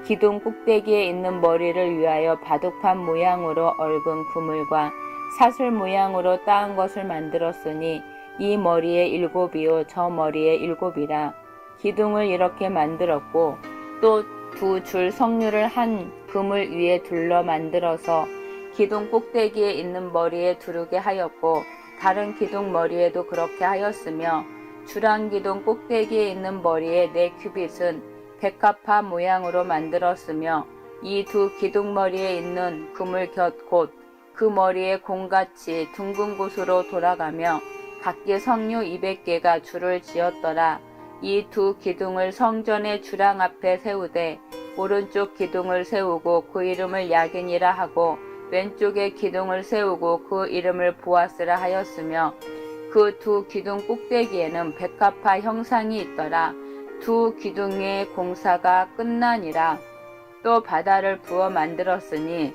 기둥 꼭대기에 있는 머리를 위하여 바둑판 모양으로 얽은 그물과 사슬 모양으로 따은 것을 만들었으니 이 머리에 7이요 저 머리에 7이라. 기둥을 이렇게 만들었고 또 2줄 석류를 한 그물 위에 둘러 만들어서 기둥 꼭대기에 있는 머리에 두르게 하였고 다른 기둥 머리에도 그렇게 하였으며 주랑 기둥 꼭대기에 있는 머리에 4규빗은 백합화 모양으로 만들었으며 이 2 기둥 머리에 있는 그물 곁 곧 그 머리에 공같이 둥근 곳으로 돌아가며 각기 석류 200개가 줄을 지었더라. 이 2 기둥을 성전의 주랑 앞에 세우되 오른쪽 기둥을 세우고 그 이름을 야긴이라 하고 왼쪽에 기둥을 세우고 그 이름을 보아스라 하였으며 그 2 기둥 꼭대기에는 백합화 형상이 있더라. 2 기둥의 공사가 끝나니라. 또 바다를 부어 만들었으니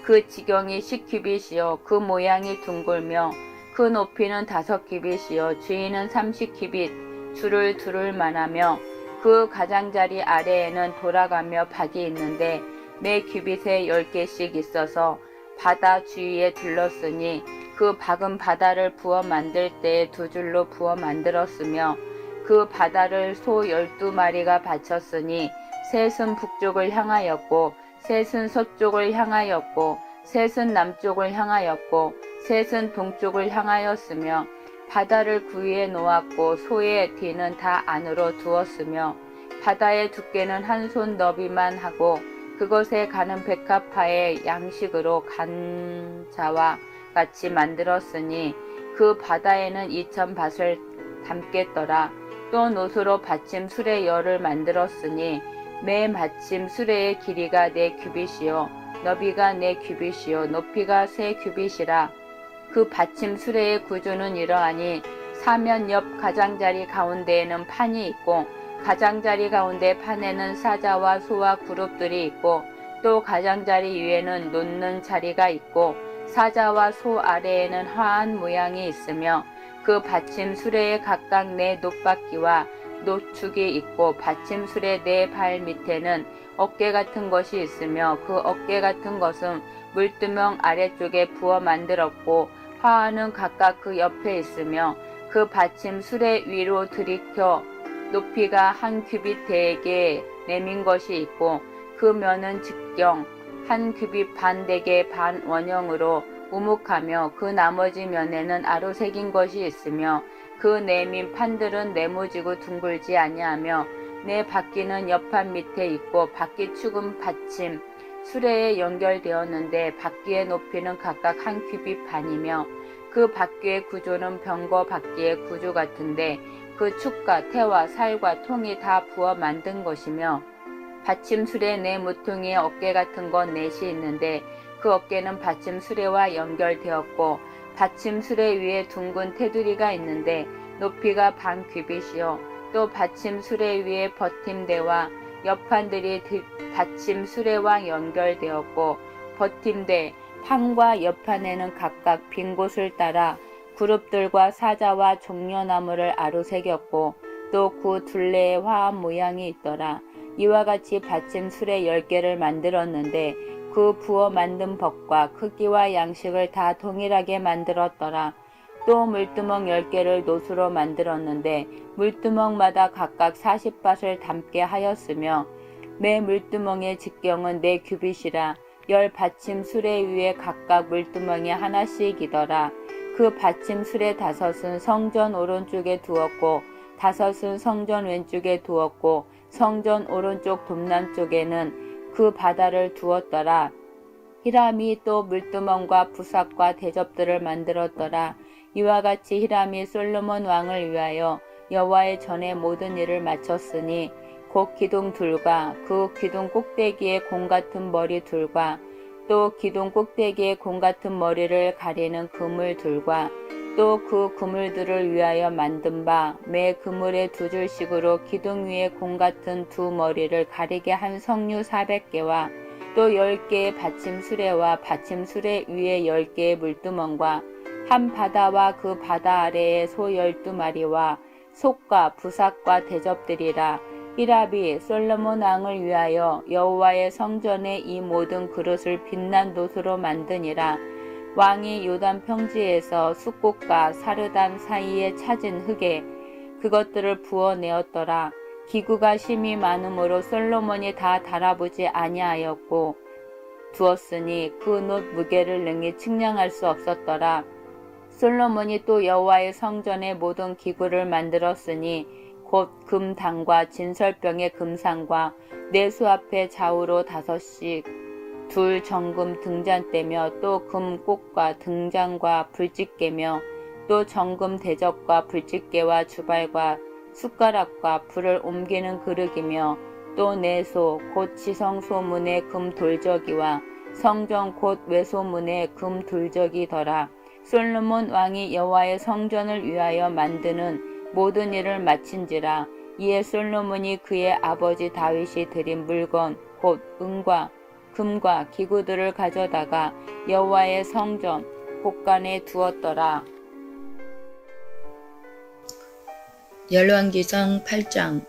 그 지경이 10규빗이요 그 모양이 둥글며 그 높이는 5규빗이요 주위는 30규빗 줄을 두를 만하며 그 가장자리 아래에는 돌아가며 박이 있는데 매 규빗에 10개씩 있어서 바다 주위에 둘렀으니 그 박은 바다를 부어 만들 때에 2줄로 부어 만들었으며 그 바다를 소 12마리가 바쳤으니 셋은 북쪽을 향하였고 셋은 서쪽을 향하였고 셋은 남쪽을 향하였고 셋은 동쪽을 향하였으며 바다를 그 위에 놓았고 소의 뒤는 다 안으로 두었으며 바다의 두께는 한 손 너비만 하고 그것에 가는 백합화의 양식으로 간자와 같이 만들었으니 그 바다에는 2000밭을 담겠더라. 또 놋으로 받침 수레 열을 만들었으니 매 받침 수레의 길이가 4규빗이요 너비가 4규빗이요 높이가 3규빗이라. 그 받침 수레의 구조는 이러하니 사면 옆 가장자리 가운데에는 판이 있고 가장자리 가운데 판에는 사자와 소와 그룹들이 있고 또 가장자리 위에는 놓는 자리가 있고 사자와 소 아래에는 화한 모양이 있으며 그 받침 수레에 각각 4 놋바퀴와 노축이 있고 받침 수레 4발 밑에는 어깨 같은 것이 있으며 그 어깨 같은 것은 물두멍 아래쪽에 부어 만들었고 화환은 각각 그 옆에 있으며 그 받침 수레 위로 들이켜 높이가 1규빗 되게 내민 것이 있고 그 면은 직경 1규빗 반 되게 반 원형으로 우묵하며 그 나머지 면에는 아로 새긴 것이 있으며 그 내민 판들은 네모지고 둥글지 아니하며 네 바퀴는 옆판 밑에 있고 바퀴 축은 받침 수레에 연결되었는데 바퀴의 높이는 각각 1규빗 반이며 그 바퀴의 구조는 병거 바퀴의 구조 같은데 그 축과 태와 살과 통이 다 부어 만든 것이며 받침술에 내 모퉁이의 어깨 같은 건 넷이 있는데 그 어깨는 받침수레와 연결되었고 받침수레 위에 둥근 테두리가 있는데 높이가 반 규빗이요. 또 받침수레 위에 버팀대와 옆판들이 받침수레와 연결되었고 버팀대 판과 옆판에는 각각 빈 곳을 따라 그룹들과 사자와 종려나무를 아로새겼고 또 그 둘레에 화합 모양이 있더라. 이와 같이 받침수레 10개를 만들었는데 그 부어 만든 법과 크기와 양식을 다 동일하게 만들었더라. 또 물두멍 10개를 노수로 만들었는데 물두멍마다 각각 40밭을 담게 하였으며 매 물두멍의 직경은 4규빗이라 10 받침수레 위에 각각 물두멍이 하나씩이더라. 그 받침수레 5은 성전 오른쪽에 두었고 5은 성전 왼쪽에 두었고 성전 오른쪽 동남쪽에는 그 바다를 두었더라. 히람이 또 물두멍과 부삭과 대접들을 만들었더라. 이와 같이 히람이 솔로몬 왕을 위하여 여호와의 전에 모든 일을 마쳤으니 곧 기둥 둘과 그 기둥 꼭대기에 공 같은 머리 둘과 또 기둥 꼭대기에 공 같은 머리를 가리는 그물 둘과 또 그 그물들을 위하여 만든 바 매 그물에 2줄씩으로 기둥 위에 공 같은 2머리를 가리게 한 석류 400개와 또 10개의 받침수레와 받침수레 위에 10개의 물두멍과 한 바다와 그 바다 아래에 소 12마리와 속과 부삭과 대접들이라. 히람이 솔로몬 왕을 위하여 여호와의 성전에 이 모든 그릇을 빛난 노수로 만드니라. 왕이 요단 평지에서 숫꽃과 사르단 사이에 찾은 흙에 그것들을 부어내었더라. 기구가 심히 많으므로 솔로몬이 다 달아보지 아니하였고 두었으니 그 놋 무게를 능히 측량할 수 없었더라. 솔로몬이 또 여호와의 성전의 모든 기구를 만들었으니 곧 금당과 진설병의 금상과 내수 앞에 좌우로 5씩 둘 정금 등잔대며 또 금꽃과 등잔과 불집게며 또 정금 대접과 불집게와 주발과 숟가락과 불을 옮기는 그릇이며 또 내소 곧 지성소문의 금 돌저기와 성전 곧 외소문의 금 돌저기더라. 솔로몬 왕이 여호와의 성전을 위하여 만드는 모든 일을 마친지라. 이에 솔로몬이 그의 아버지 다윗이 드린 물건 곧 은과 금과 기구들을 가져다가 여호와의 성전 곳간에 두었더라. 열왕기상 8장.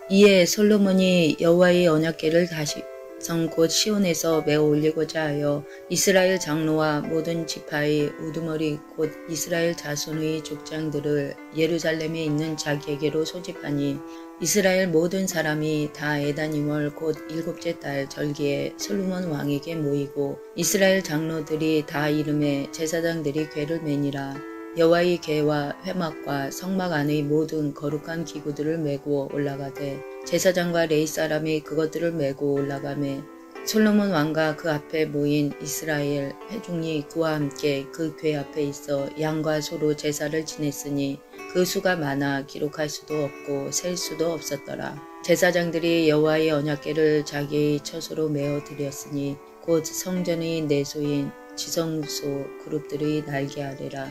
이에 솔로몬이 여호와의 언약궤를 다시 성 곧 시온에서 메어 올리고자 하여 이스라엘 장로와 모든 지파의 우두머리 곧 이스라엘 자손의 족장들을 예루살렘에 있는 자기에게로 소집하니 이스라엘 모든 사람이 다 에다니월 곧 7째 달 절기에 솔로몬 왕에게 모이고 이스라엘 장로들이 다 이름에 제사장들이 궤를 매니라. 여호와의 궤와 회막과 성막 안의 모든 거룩한 기구들을 메고 올라가되 제사장과 레위 사람이 그것들을 메고 올라가매 솔로몬 왕과 그 앞에 모인 이스라엘 회중이 그와 함께 그 궤 앞에 있어 양과 소로 제사를 지냈으니 그 수가 많아 기록할 수도 없고 셀 수도 없었더라. 제사장들이 여호와의 언약궤를 자기의 처소로 메어 드렸으니 곧 성전의 내소인 지성소 그룹들의 날개 아래라.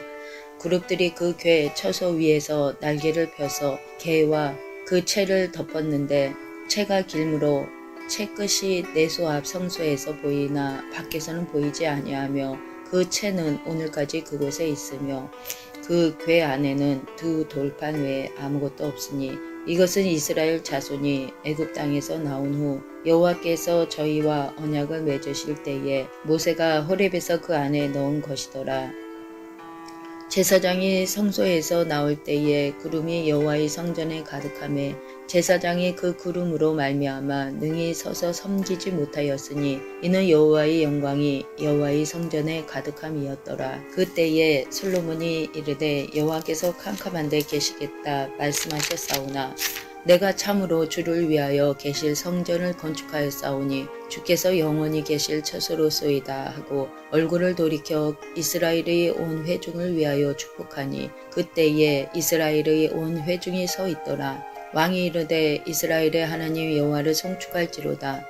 그룹들이 그 궤 처소 위에서 날개를 펴서 궤와 그 채를 덮었는데 채가 길므로 채 끝이 내소 앞 성소에서 보이나 밖에서는 보이지 아니하며 그 채는 오늘까지 그곳에 있으며 그 궤 안에는 2 돌판 외에 아무것도 없으니 이것은 이스라엘 자손이 애굽 땅에서 나온 후 여호와께서 저희와 언약을 맺으실 때에 모세가 호렙에서 그 안에 넣은 것이더라. 제사장이 성소에서 나올 때에 구름이 여호와의 성전에 가득하매 제사장이 그 구름으로 말미암아 능히 서서 섬기지 못하였으니 이는 여호와의 영광이 여호와의 성전에 가득함이었더라. 그때에 솔로몬이 이르되 여호와께서 캄캄한 데 계시겠다 말씀하셨사오나 내가 참으로 주를 위하여 계실 성전을 건축하였사오니 주께서 영원히 계실 처소로소이다 하고 얼굴을 돌이켜 이스라엘의 온 회중을 위하여 축복하니 그때에 이스라엘의 온 회중이 서 있더라. 왕이 이르되 이스라엘의 하나님 여호와를 송축할지로다.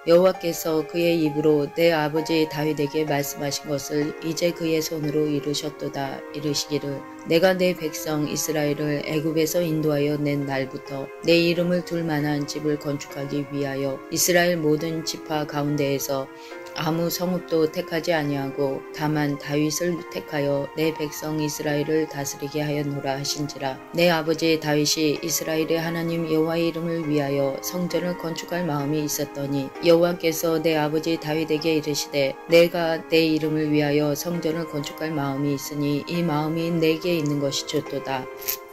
여호와께서 그의 입으로 내 아버지 다윗에게 말씀하신 것을 이제 그의 손으로 이루셨도다. 이르시기를 내가 내 백성 이스라엘을 애굽에서 인도하여 낸 날부터 내 이름을 둘 만한 집을 건축하기 위하여 이스라엘 모든 지파 가운데에서 아무 성읍도 택하지 아니하고 다만 다윗을 택하여 내 백성 이스라엘을 다스리게 하였노라 하신지라. 내 아버지 다윗이 이스라엘의 하나님 여호와의 이름을 위하여 성전을 건축할 마음이 있었더니 여호와께서 내 아버지 다윗에게 이르시되 내가 내 이름을 위하여 성전을 건축할 마음이 있으니 이 마음이 내게 있는 것이 좋도다.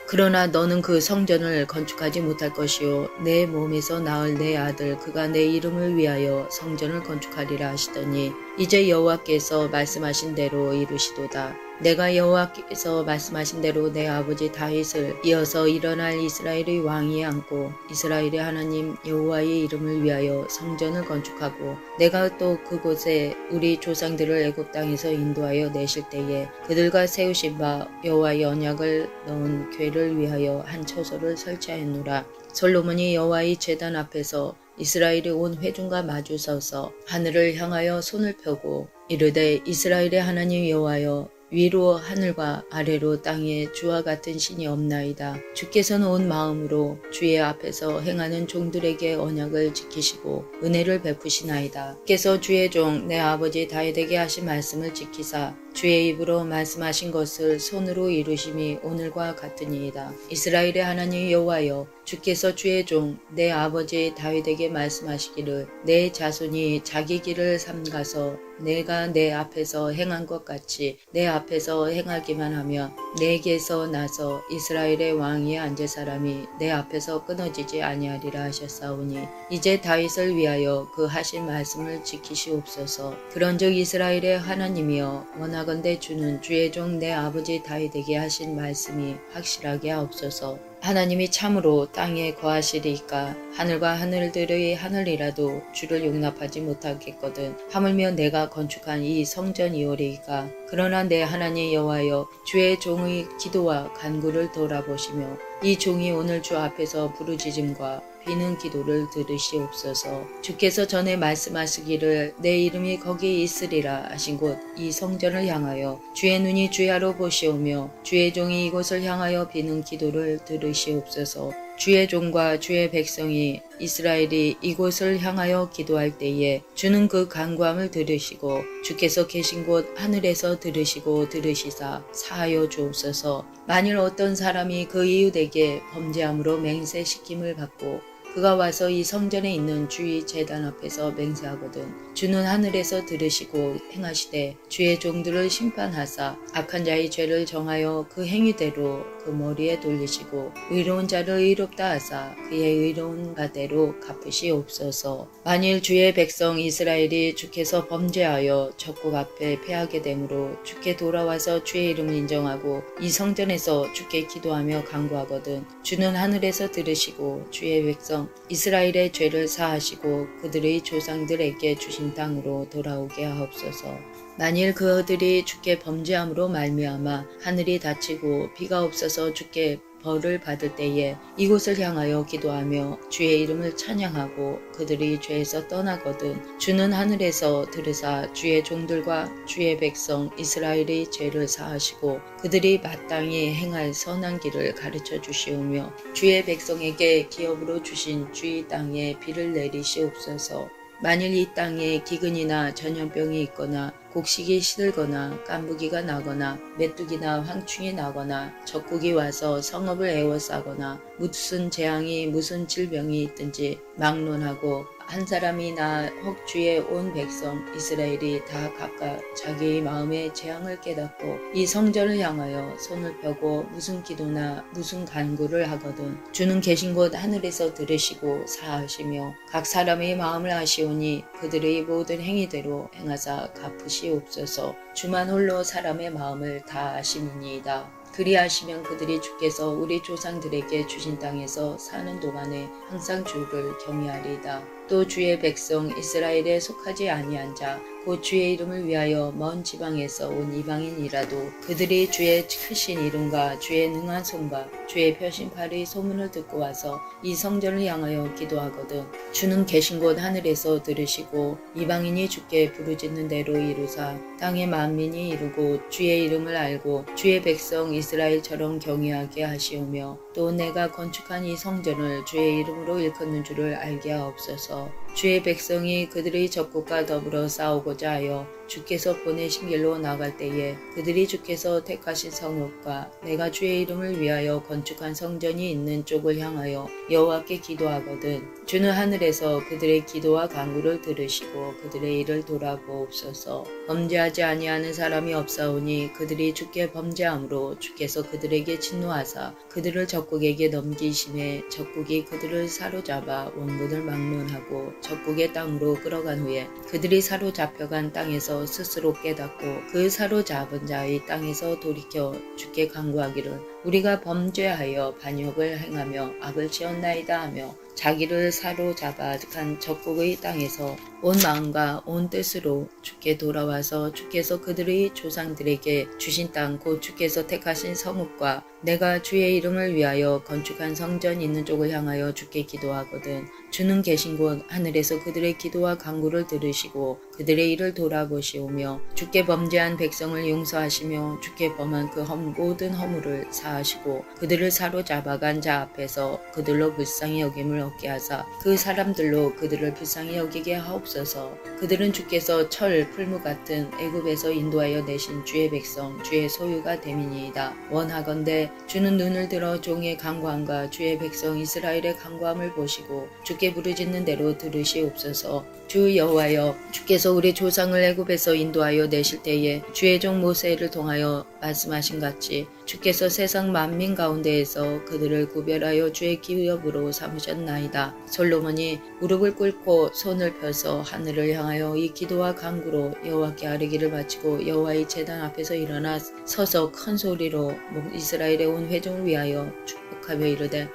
그러나 너는 그 성전을 건축하지 못할 것이요 내 몸에서 낳을 내 아들 그가 내 이름을 위하여 성전을 건축하리라 하시더니 이제 여호와께서 말씀하신 대로 이루시도다. 내가 여호와께서 말씀하신 대로 내 아버지 다윗을 이어서 일어날 이스라엘의 왕위에 앉고 이스라엘의 하나님 여호와의 이름을 위하여 성전을 건축하고 내가 또 그곳에 우리 조상들을 애굽 땅에서 인도하여 내실 때에 그들과 세우신 바 여호와의 언약을 넣은 궤를 위하여 한 처소를 설치하였노라. 솔로몬이 여호와의 제단 앞에서 이스라엘의 온 회중과 마주 서서 하늘을 향하여 손을 펴고 이르되 이스라엘의 하나님 여호와여 위로 하늘과 아래로 땅에 주와 같은 신이 없나이다. 주께서는 온 마음으로 주의 앞에서 행하는 종들에게 언약을 지키시고 은혜를 베푸시나이다. 주께서 주의 종 내 아버지 다윗에게 하신 말씀을 지키사 주의 입으로 말씀하신 것을 손으로 이루심이 오늘과 같으니이다. 이스라엘의 하나님 여호와여 주께서 주의 종 내 아버지 다윗에게 말씀하시기를 내 자손이 자기 길을 삼가서 내가 내 앞에서 행한 것 같이 내 앞에서 행하기만 하며 내게서 나서 이스라엘의 왕위에 앉을 사람이 내 앞에서 끊어지지 아니하리라 하셨사오니 이제 다윗을 위하여 그 하신 말씀을 지키시옵소서. 그런즉 이스라엘의 하나님이여 원하건대 주는 주의 종 내 아버지 다윗에게 하신 말씀이 확실하게 하옵소서. 하나님이 참으로 땅에 거하시리이까 하늘과 하늘들의 하늘이라도 주를 용납하지 못하겠거든 하물며 내가 건축한 이 성전이오리이까. 그러나 내 하나님 여호와여 주의 종의 기도와 간구를 돌아보시며 이 종이 오늘 주 앞에서 부르짖음과 비는 기도를 들으시옵소서. 주께서 전에 말씀하시기를 내 이름이 거기 있으리라 하신 곳 이 성전을 향하여 주의 눈이 주야로 보시오며 주의 종이 이곳을 향하여 비는 기도를 들으시옵소서. 주의 종과 주의 백성이 이스라엘이 이곳을 향하여 기도할 때에 주는 그 간구함을 들으시고 주께서 계신 곳 하늘에서 들으시고 들으시사 사하여 주옵소서. 만일 어떤 사람이 그 이웃에게 범죄함으로 맹세시킴을 받고 그가 와서 이 성전에 있는 주의 제단 앞에서 맹세하거든 주는 하늘에서 들으시고 행하시되 주의 종들을 심판하사 악한 자의 죄를 정하여 그 행위대로 그 머리에 돌리시고 의로운 자를 의롭다 하사 그의 의로운 바대로 갚으시옵소서. 만일 주의 백성 이스라엘이 주께서 범죄하여 적국 앞에 패하게 되므로 주께 돌아와서 주의 이름을 인정하고 이 성전에서 주께 기도하며 간구하거든 주는 하늘에서 들으시고 주의 백성 이스라엘의 죄를 사하시고 그들의 조상들에게 주신 땅으로 돌아오게 하옵소서. 만일 그들이 주께 범죄함으로 말미암아 하늘이 닫히고 비가 없어서 주께 벌을 받을 때에 이곳을 향하여 기도하며 주의 이름을 찬양하고 그들이 죄에서 떠나거든 주는 하늘에서 들으사 주의 종들과 주의 백성 이스라엘의 죄를 사하시고 그들이 마땅히 행할 선한 길을 가르쳐 주시오며 주의 백성에게 기업으로 주신 주의 땅에 비를 내리시옵소서. 만일 이 땅에 기근이나 전염병이 있거나 곡식이 시들거나 깐부기가 나거나 메뚜기나 황충이 나거나 적국이 와서 성읍을 에워싸거나 무슨 재앙이 무슨 질병이 있든지 막론하고 한 사람이나 혹 주의 온 백성 이스라엘이 다 각각 자기의 마음의 재앙을 깨닫고 이 성전을 향하여 손을 펴고 무슨 기도나 무슨 간구를 하거든 주는 계신 곳 하늘에서 들으시고 사하시며 각 사람의 마음을 아시오니 그들의 모든 행위대로 행하사 갚으시옵소서. 주만 홀로 사람의 마음을 다 아심이니이다. 그리하시면 그들이 주께서 우리 조상들에게 주신 땅에서 사는 동안에 항상 주를 경외하리이다. 또 주의 백성 이스라엘에 속하지 아니한 자 곧 주의 이름을 위하여 먼 지방에서 온 이방인이라도 그들이 주의 크신 이름과 주의 능한 손과 주의 펴신팔의 소문을 듣고 와서 이 성전을 향하여 기도하거든 주는 계신 곳 하늘에서 들으시고 이방인이 주께 부르짖는 대로 이루사 땅의 만민이 이루고 주의 이름을 알고 주의 백성 이스라엘처럼 경외하게 하시오며 또 내가 건축한 이 성전을 주의 이름으로 일컫는 줄을 알게 하옵소서. 주의 백성이 그들의 적국과 더불어 싸우고자 하여 주께서 보내신 길로 나갈 때에 그들이 주께서 택하신 성읍과 내가 주의 이름을 위하여 건축한 성전이 있는 쪽을 향하여 여호와께 기도하거든 주는 하늘에서 그들의 기도와 간구를 들으시고 그들의 일을 돌아보옵소서. 범죄하지 아니하는 사람이 없사오니 그들이 주께 범죄함으로 주께서 그들에게 진노하사 그들을 적국에게 넘기심에 적국이 그들을 사로잡아 원군을 막론하고 적국의 땅으로 끌어간 후에 그들이 사로잡혀간 땅에서 스스로 깨닫고 그 사로잡은 자의 땅에서 돌이켜 주께 간구하기를 우리가 범죄하여 반역을 행하며 악을 지었나이다 하며 자기를 사로잡아 간 적국의 땅에서 온 마음과 온 뜻으로 주께 돌아와서 주께서 그들의 조상들에게 주신 땅 곧 주께서 택하신 성읍과 내가 주의 이름을 위하여 건축한 성전 있는 쪽을 향하여 주께 기도하거든 주는 계신 곳 하늘에서 그들의 기도와 간구를 들으시고 그들의 일을 돌아보시오며 주께 범죄한 백성을 용서하시며 주께 범한 그 모든 허물을 사하시고 그들을 사로잡아간 자 앞에서 그들로 불쌍히 여김을 얻게 하사 그 사람들로 그들을 불쌍히 여기게 하옵소서. 그들은 주께서 철 풀무 같은 애굽에서 인도하여 내신 주의 백성 주의 소유가 됨이니이다. 원하건대 주는 눈을 들어 종의 간구함과 주의 백성 이스라엘의 간구함을 보시고 주께 부르짖는 대로 들으시옵소서. 주 여호와여 주께서 우리 조상을 애굽에서 인도하여 내실 때에 주의 종 모세를 통하여 말씀하신 같이 주께서 세상 만민 가운데에서 그들을 구별하여 주의 기업으로 삼으셨나이다. 솔로몬이 무릎을 꿇고 손을 펴서 하늘을 향하여 이 기도와 간구로 여호와께 아뢰기를 바치고 여호와의 제단 앞에서 일어나 서서 큰 소리로 이스라엘의 온 회중을 위하여 축복하며 이르되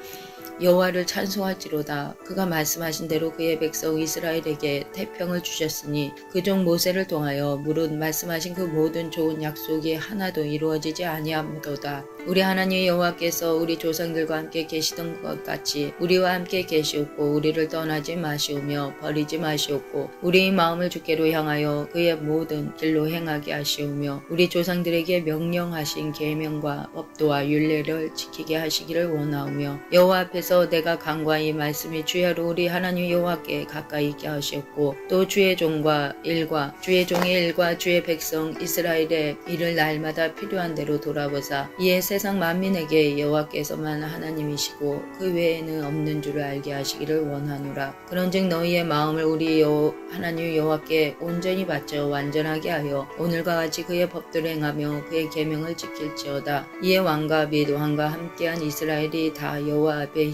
여호와를 찬송할지로다. 그가 말씀하신 대로 그의 백성 이스라엘에게 태평을 주셨으니 그 종 모세를 통하여 무릇 말씀하신 그 모든 좋은 약속이 하나도 이루어지지 아니하므로다. 우리 하나님 여호와께서 우리 조상들과 함께 계시던 것 같이 우리와 함께 계시옵고 우리를 떠나지 마시오며 버리지 마시옵고 우리의 마음을 주께로 향하여 그의 모든 길로 행하게 하시오며 우리 조상들에게 명령하신 계명과 법도와 율례를 지키게 하시기를 원하오며 여호와 앞에서 내가 간구한 이 말씀이 주야로 우리 하나님 여호와께 가까이 있게 하시옵고 또 주의 종과 일과 주의 종의 일과 주의 백성 이스라엘의 일을 날마다 필요한 대로 돌아보사 이에 세상 만민에게 여호와께서만 하나님이시고 그 외에는 없는 줄을 알게 하시기를 원하노라. 그런즉 너희의 마음을 우리 하나님 여호와께 온전히 바쳐 완전하게 하여 오늘과 같이 그의 법도를 행하며 그의 계명을 지킬지어다. 이에 왕과 및 왕과 함께한 이스라엘이 다 여호와 앞에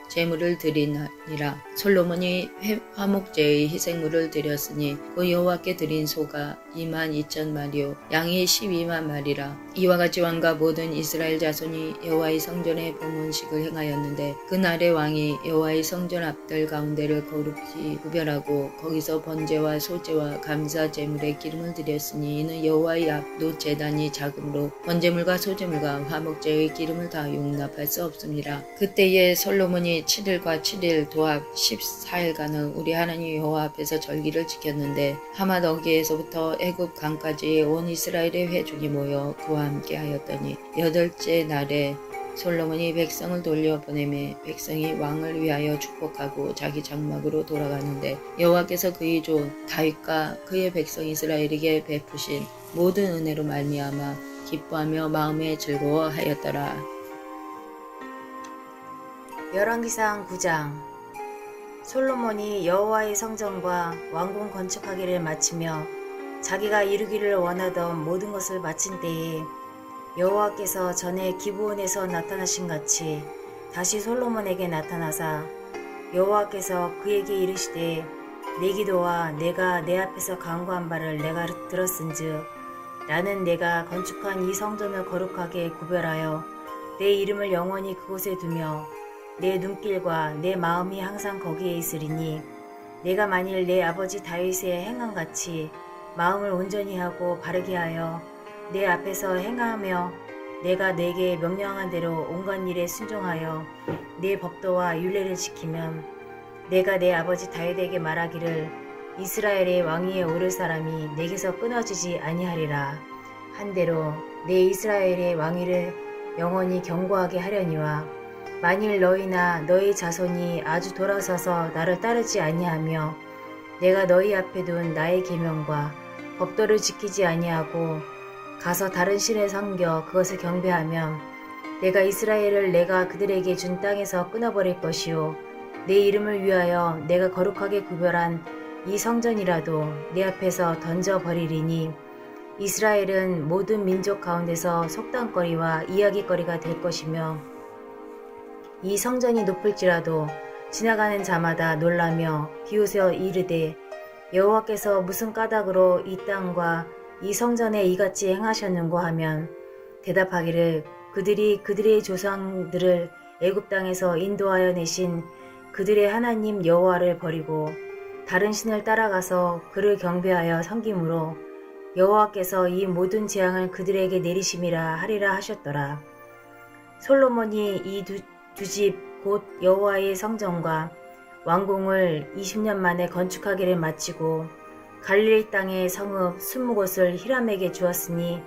제물을 드리니라. 솔로몬이 화목제의 희생물을 드렸으니 그 여호와께 드린 소가 22,000마리요 양이 12만 마리라. 이와 같이 왕과 모든 이스라엘 자손이 여호와의 성전에 봉헌식을 행하였는데 그날의 왕이 여호와의 성전 앞들 가운데를 거룩히 구별하고 거기서 번제와 소제와 감사 제물에 기름을 드렸으니 이는 여호와의 앞 노제단이 작으므로 번제물과 소제물과 화목제의 기름을 다 용납할 수 없습니다. 그때에 솔로몬이 7일과 7일 도합 14일간은 우리 하나님 여호와 앞에서 절기를 지켰는데 하맛 어기에서부터 애굽 강까지 온 이스라엘의 회중이 모여 그와 함께 하였더니 8째 날에 솔로몬이 백성을 돌려보내매 백성이 왕을 위하여 축복하고 자기 장막으로 돌아가는데 여호와께서 그의 종 다윗과 그의 백성 이스라엘에게 베푸신 모든 은혜로 말미암아 기뻐하며 마음에 즐거워하였더라. 열왕기상 9장. 솔로몬이 여호와의 성전과 왕궁 건축하기를 마치며 자기가 이루기를 원하던 모든 것을 마친 때에 여호와께서 전에 기브온에서 나타나신 같이 다시 솔로몬에게 나타나사 여호와께서 그에게 이르시되 내 기도와 내가 내 앞에서 간구한 바를 내가 들었은즉 나는 내가 건축한 이 성전을 거룩하게 구별하여 내 이름을 영원히 그곳에 두며 내 눈길과 내 마음이 항상 거기에 있으리니 내가 만일 내 아버지 다윗의 행함같이 마음을 온전히 하고 바르게 하여 내 앞에서 행하며 내가 내게 명령한 대로 온갖 일에 순종하여 내 법도와 율례를 지키면 내가 내 아버지 다윗에게 말하기를 이스라엘의 왕위에 오를 사람이 내게서 끊어지지 아니하리라 한대로 내 이스라엘의 왕위를 영원히 견고하게 하려니와 만일 너희나 너희 자손이 아주 돌아서서 나를 따르지 아니하며 내가 너희 앞에 둔 나의 계명과 법도를 지키지 아니하고 가서 다른 신을 섬겨 그것을 경배하면 내가 이스라엘을 내가 그들에게 준 땅에서 끊어버릴 것이요 내 이름을 위하여 내가 거룩하게 구별한 이 성전이라도 내 앞에서 던져버리리니 이스라엘은 모든 민족 가운데서 속담거리와 이야기거리가 될 것이며 이 성전이 높을지라도 지나가는 자마다 놀라며 비웃어 이르되 여호와께서 무슨 까닭으로 이 땅과 이 성전에 이같이 행하셨는고 하면 대답하기를 그들이 그들의 조상들을 애굽 땅에서 인도하여 내신 그들의 하나님 여호와를 버리고 다른 신을 따라가서 그를 경배하여 섬김으로 여호와께서 이 모든 재앙을 그들에게 내리심이라 하리라 하셨더라. 솔로몬이 이 두 집 곧 여호와의 성전과 왕궁을 20년 만에 건축하기를 마치고 갈릴리 땅의 성읍 20곳을 히람에게 주었으니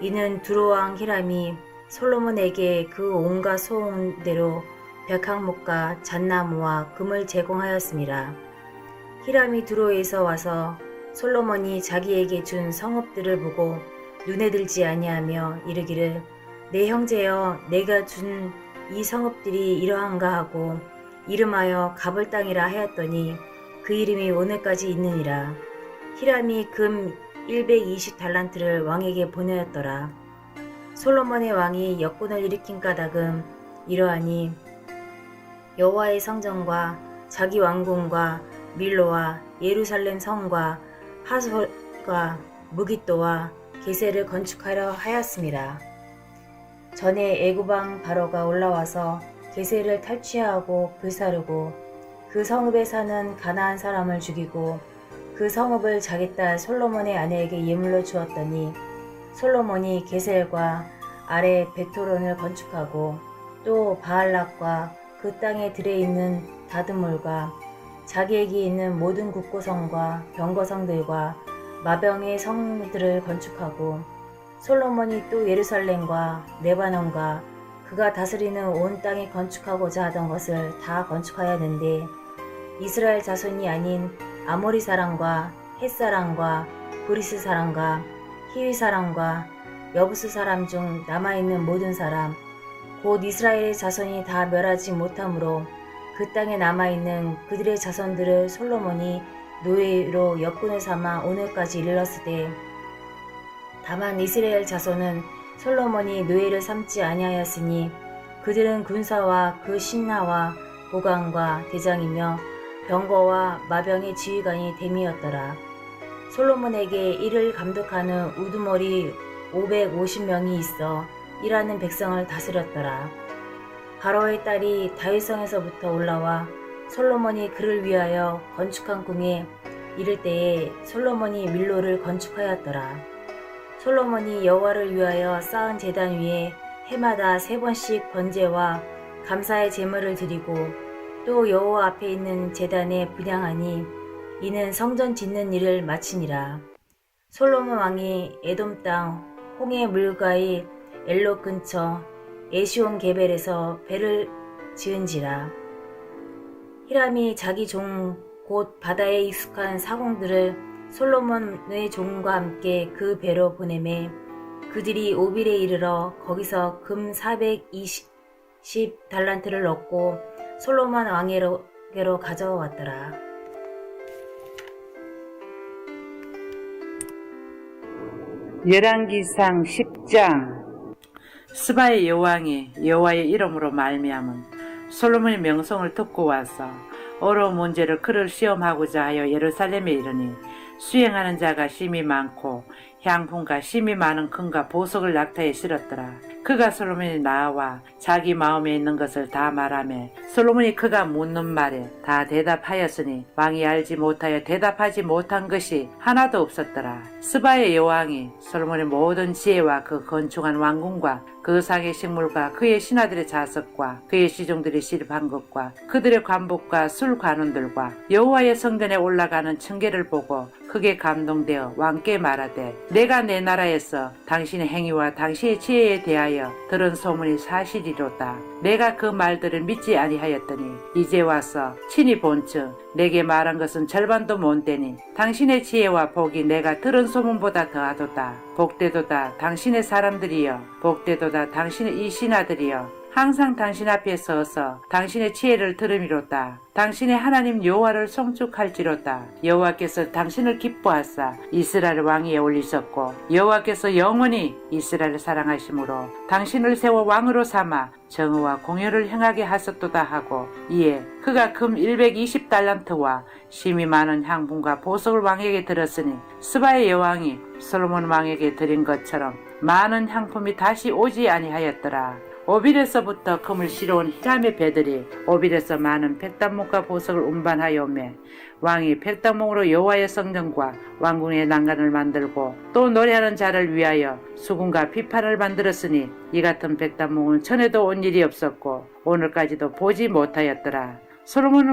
이는 두로왕 히람이 솔로몬에게 그 온갖 소원대로 백항목과 잣나무와 금을 제공하였습니다. 히람이 두로에서 와서 솔로몬이 자기에게 준 성읍들을 보고 눈에 들지 아니하며 이르기를 내 형제여 내가 준 이 성읍들이 이러한가 하고 이름하여 가볼 땅이라 하였더니 그 이름이 오늘까지 있느니라. 히람이 금 120달란트를 왕에게 보내었더라. 솔로몬의 왕이 역군을 일으킨 까닭은 이러하니 여호와의 성전과 자기 왕궁과 밀로와 예루살렘 성과 하솔과 무깃도와 게셀을 건축하려 하였습니다. 전에 애굽왕 바로가 올라와서 게셀을 탈취하고 불사르고 그 성읍에 사는 가나안 사람을 죽이고 그 성읍을 자기 딸 솔로몬의 아내에게 예물로 주었더니 솔로몬이 게셀과 아래 베토론을 건축하고 또 바알락과 그 땅에 들에 있는 다드몰과 자기에게 있는 모든 국고성과 병거성들과 마병의 성들을 건축하고 솔로몬이 또 예루살렘과 레바논과 그가 다스리는 온 땅에 건축하고자 하던 것을 다 건축하였는데 이스라엘 자손이 아닌 아모리 사람과 헷 사람과 브리스 사람과 히위 사람과 여부스 사람 중 남아있는 모든 사람 곧 이스라엘의 자손이 다 멸하지 못하므로 그 땅에 남아있는 그들의 자손들을 솔로몬이 노예로 역군을 삼아 오늘까지 이르렀으되 다만 이스라엘 자손은 솔로몬이 노예를 삼지 아니하였으니 그들은 군사와 그 신하와 보관과 대장이며 병거와 마병의 지휘관이 됨이었더라. 솔로몬에게 이를 감독하는 우두머리 550명이 있어 일하는 백성을 다스렸더라. 바로의 딸이 다윗성에서부터 올라와 솔로몬이 그를 위하여 건축한 궁에 이를 때에 솔로몬이 밀로를 건축하였더라. 솔로몬이 여호와를 위하여 쌓은 제단 위에 해마다 3번씩 번제와 감사의 제물을 드리고 또 여호와 앞에 있는 제단에 분향하니 이는 성전 짓는 일을 마치니라. 솔로몬 왕이 에돔 땅 홍해 물가의 엘롯 근처 에시온 게벨에서 배를 지은지라. 히람이 자기 종 곧 바다에 익숙한 사공들을 솔로몬의 종과 함께 그 배로 보내매 그들이 오빌에 이르러 거기서 금 420달란트를 얻고 솔로몬 왕에게로 가져왔더라. 열왕기상 10장. 스바의 여왕이 여호와의 이름으로 말미암은 솔로몬의 명성을 듣고 와서 어려운 문제를 그를 시험하고자 하여 예루살렘에 이르니 수행하는 자가 심히 많고 향품과 심이 많은 금과 보석을 낙타에 실었더라. 그가 솔로몬이 나와 자기 마음에 있는 것을 다 말하며 솔로몬이 그가 묻는 말에 다 대답하였으니 왕이 알지 못하여 대답하지 못한 것이 하나도 없었더라. 스바의 여왕이 솔로몬의 모든 지혜와 그 건축한 왕궁과 그 상의 식물과 그의 신하들의 자석과 그의 시종들이 실입한 것과 그들의 관복과 술 관원들과 여호와의 성전에 올라가는 층계를 보고 크게 감동되어 왕께 말하되 내가 내 나라에서 당신의 행위와 당신의 지혜에 대하여 들은 소문이 사실이로다. 내가 그 말들을 믿지 아니하였더니 이제 와서 친히 본즉 내게 말한 것은 절반도 못 되니 당신의 지혜와 복이 내가 들은 소문보다 더하도다. 복되도다 당신의 사람들이여, 복되도다 당신의 이 신하들이여. 항상 당신 앞에 서서 당신의 지혜를 들음이로다. 당신의 하나님 여호와를 송축할지로다. 여호와께서 당신을 기뻐하사 이스라엘 왕위에 올리셨고 여호와께서 영원히 이스라엘을 사랑하심으로 당신을 세워 왕으로 삼아 정의와 공의를 행하게 하셨도다 하고 이에 그가 금 120달란트와 심이 많은 향품과 보석을 왕에게 들었으니 스바의 여왕이 솔로몬 왕에게 드린 것처럼 많은 향품이 다시 오지 아니하였더라. 오빌에서부터 금을 실어온 히람의 배들이 오빌에서 많은 백단목과 보석을 운반하여 오매 왕이 백단목으로 여호와의 성전과 왕궁의 난간을 만들고 또 노래하는 자를 위하여 수군과 비판을 만들었으니 이 같은 백단목은 전에도 온 일이 없었고 오늘까지도 보지 못하였더라. 솔로몬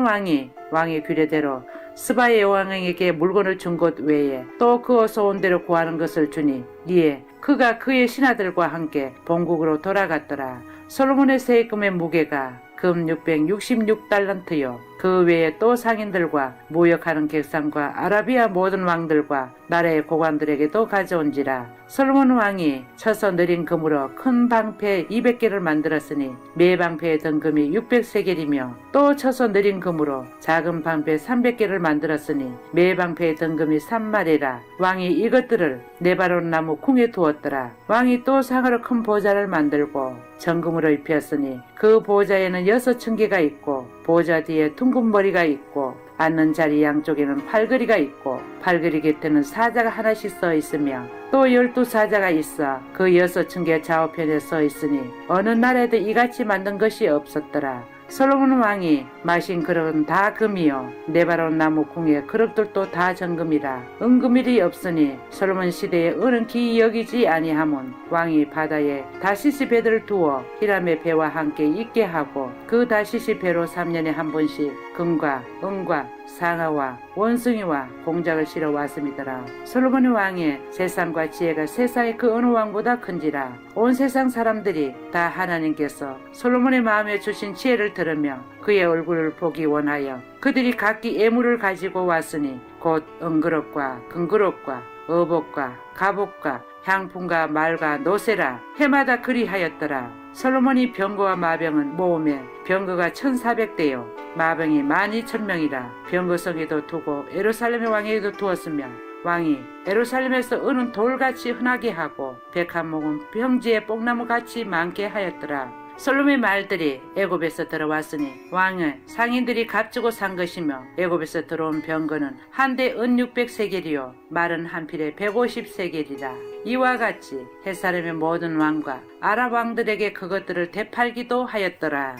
왕의 규례대로 스바의 여왕에게 물건을 준 것 외에 또 그 어서 온 대로 구하는 것을 주니 이에 그가 그의 신하들과 함께 본국으로 돌아갔더라. 솔로몬의 세금의 무게가 금 666달란트요. 그 외에 또 상인들과 무역하는 객상과 아라비아 모든 왕들과 나라의 고관들에게도 가져온지라. 솔로몬 왕이 쳐서 느린 금으로 큰 방패 200개를 만들었으니 매 방패의 등금이 600세겔이며 또 쳐서 느린 금으로 작은 방패 300개를 만들었으니 매 방패의 등금이 3마리라. 왕이 이것들을 네바론 나무 궁에 두었더라. 왕이 또 상으로 큰 보좌를 만들고 정금으로 입혔으니 그 보좌에는 6층계가 있고 보좌 뒤에 둥근 머리가 있고 앉는 자리 양쪽에는 팔걸이가 있고 팔걸이 곁에는 사자가 하나씩 서 있으며 또 12사자가 있어 그 6층계 좌우편에 서 있으니 어느 나라에도 이같이 만든 것이 없었더라. 솔로몬 왕이 마신 그릇은 다 금이요 네바론 나무 궁의 그릇들도 다 정금이라. 은금일이 없으니 솔로몬 시대에 은은 기이 여기지 아니하면 왕이 바다에 다시시 배들을 두어 히람의 배와 함께 있게 하고 그 다시시 배로 3년에 한 번씩 금과 은과 상아와 원숭이와 공작을 실어 왔음이더라. 솔로몬 왕의 세상과 지혜가 세상의 그 어느 왕보다 큰지라. 온 세상 사람들이 다 하나님께서 솔로몬의 마음에 주신 지혜를 들으며 그의 얼굴을 보기 원하여 그들이 각기 예물을 가지고 왔으니 곧 은그릇과 금그릇과 어복과 갑옷과 향품과 말과 노새라. 해마다 그리하였더라. 솔로몬이 병거와 마병은 모음에 병거가 1400대요 마병이 12,000명이라. 병거성에도 두고 예루살렘의 왕에게도 두었으며 왕이 예루살렘에서 은은 돌같이 흔하게 하고 백합목은 평지에 뽕나무같이 많게 하였더라. 솔로몬의 말들이 애굽에서 들어왔으니 왕은 상인들이 값주고 산 것이며 애굽에서 들어온 병거는 한 대 은 600세겔이요 말은 한 필에 150세겔이라. 이와 같이 햇사람의 모든 왕과 아랍 왕들에게 그것들을 되팔기도 하였더라.